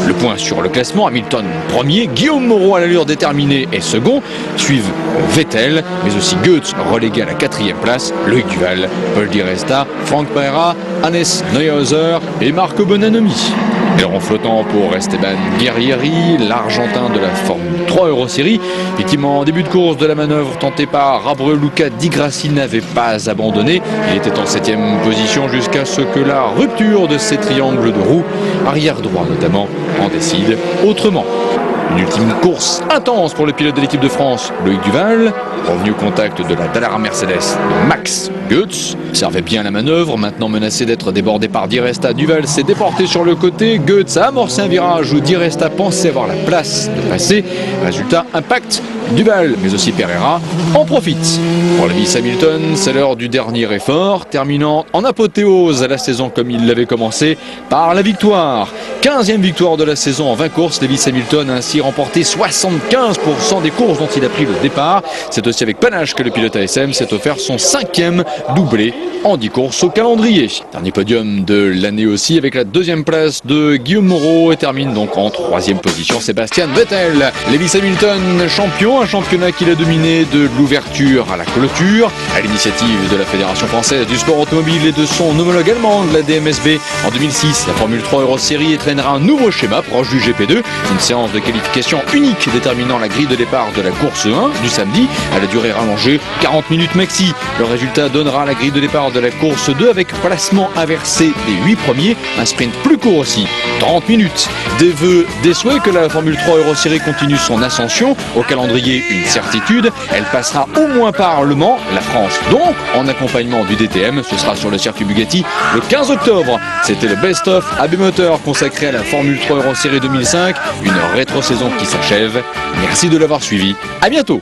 Le point sur le classement, Hamilton premier, Guillaume Moreau à l'allure déterminée et second, suivent Vettel mais aussi Goetz relégué à la 4e place, Loïc Duval, Paul Di Resta, Franck Pereira, Hannes Neuhauser et Marco Bonanomi. Aileron flottant pour Esteban Guerrieri, l'Argentin de la Formule 3 Euro Series. Effectivement, en début de course de la manœuvre tentée par Abreu, Luca Di Grassi n'avait pas abandonné. Il était en 7e position jusqu'à ce que la rupture de ces triangles de roue, arrière droit notamment, en décide autrement. Une ultime course intense pour le pilote de l'équipe de France, Loïc Duval, revenu au contact de la Dallara Mercedes de Max Goetz, servait bien la manœuvre, maintenant menacé d'être débordé par Di Resta. Duval s'est déporté sur le côté, Goetz a amorcé un virage où Di Resta pensait avoir la place de passer. Résultat, impact, Duval, mais aussi Pereira, en profite. Pour Lewis Hamilton, c'est l'heure du dernier effort, terminant en apothéose à la saison comme il l'avait commencé, par la victoire. 15e victoire de la saison en 20 courses. Lewis Hamilton a ainsi remporté 75% des courses dont il a pris le départ. C'est aussi avec panache que le pilote ASM s'est offert son 5e doublé en 10 courses au calendrier. Dernier podium de l'année aussi avec la 2e place de Guillaume Moreau et termine donc en 3e position Sébastien Vettel. Lewis Hamilton champion, un championnat qu'il a dominé de l'ouverture à la clôture. À l'initiative de la Fédération française du sport automobile et de son homologue allemand de la DMSB en 2006, la Formule 3 Euro Series entraînera un nouveau schéma proche du GP2, une séance de qualification unique déterminant la grille de départ de la course 1 du samedi à la durée rallongée 40 minutes maxi. Le résultat donnera la grille de départ de la course 2 avec placement inversé des 8 premiers, un sprint plus court aussi, 30 minutes. Des vœux, des souhaits que la Formule 3 Euro Series continue son ascension. Au calendrier, une certitude, elle passera au moins par Le Mans, la France donc, en accompagnement du DTM. Ce sera sur le circuit Bugatti le 15 octobre. C'était le best-of AB Moteur consacré à la Formule 3 Euro Series 2005, une rétro-saison qui s'achève. Merci de l'avoir suivi, à bientôt.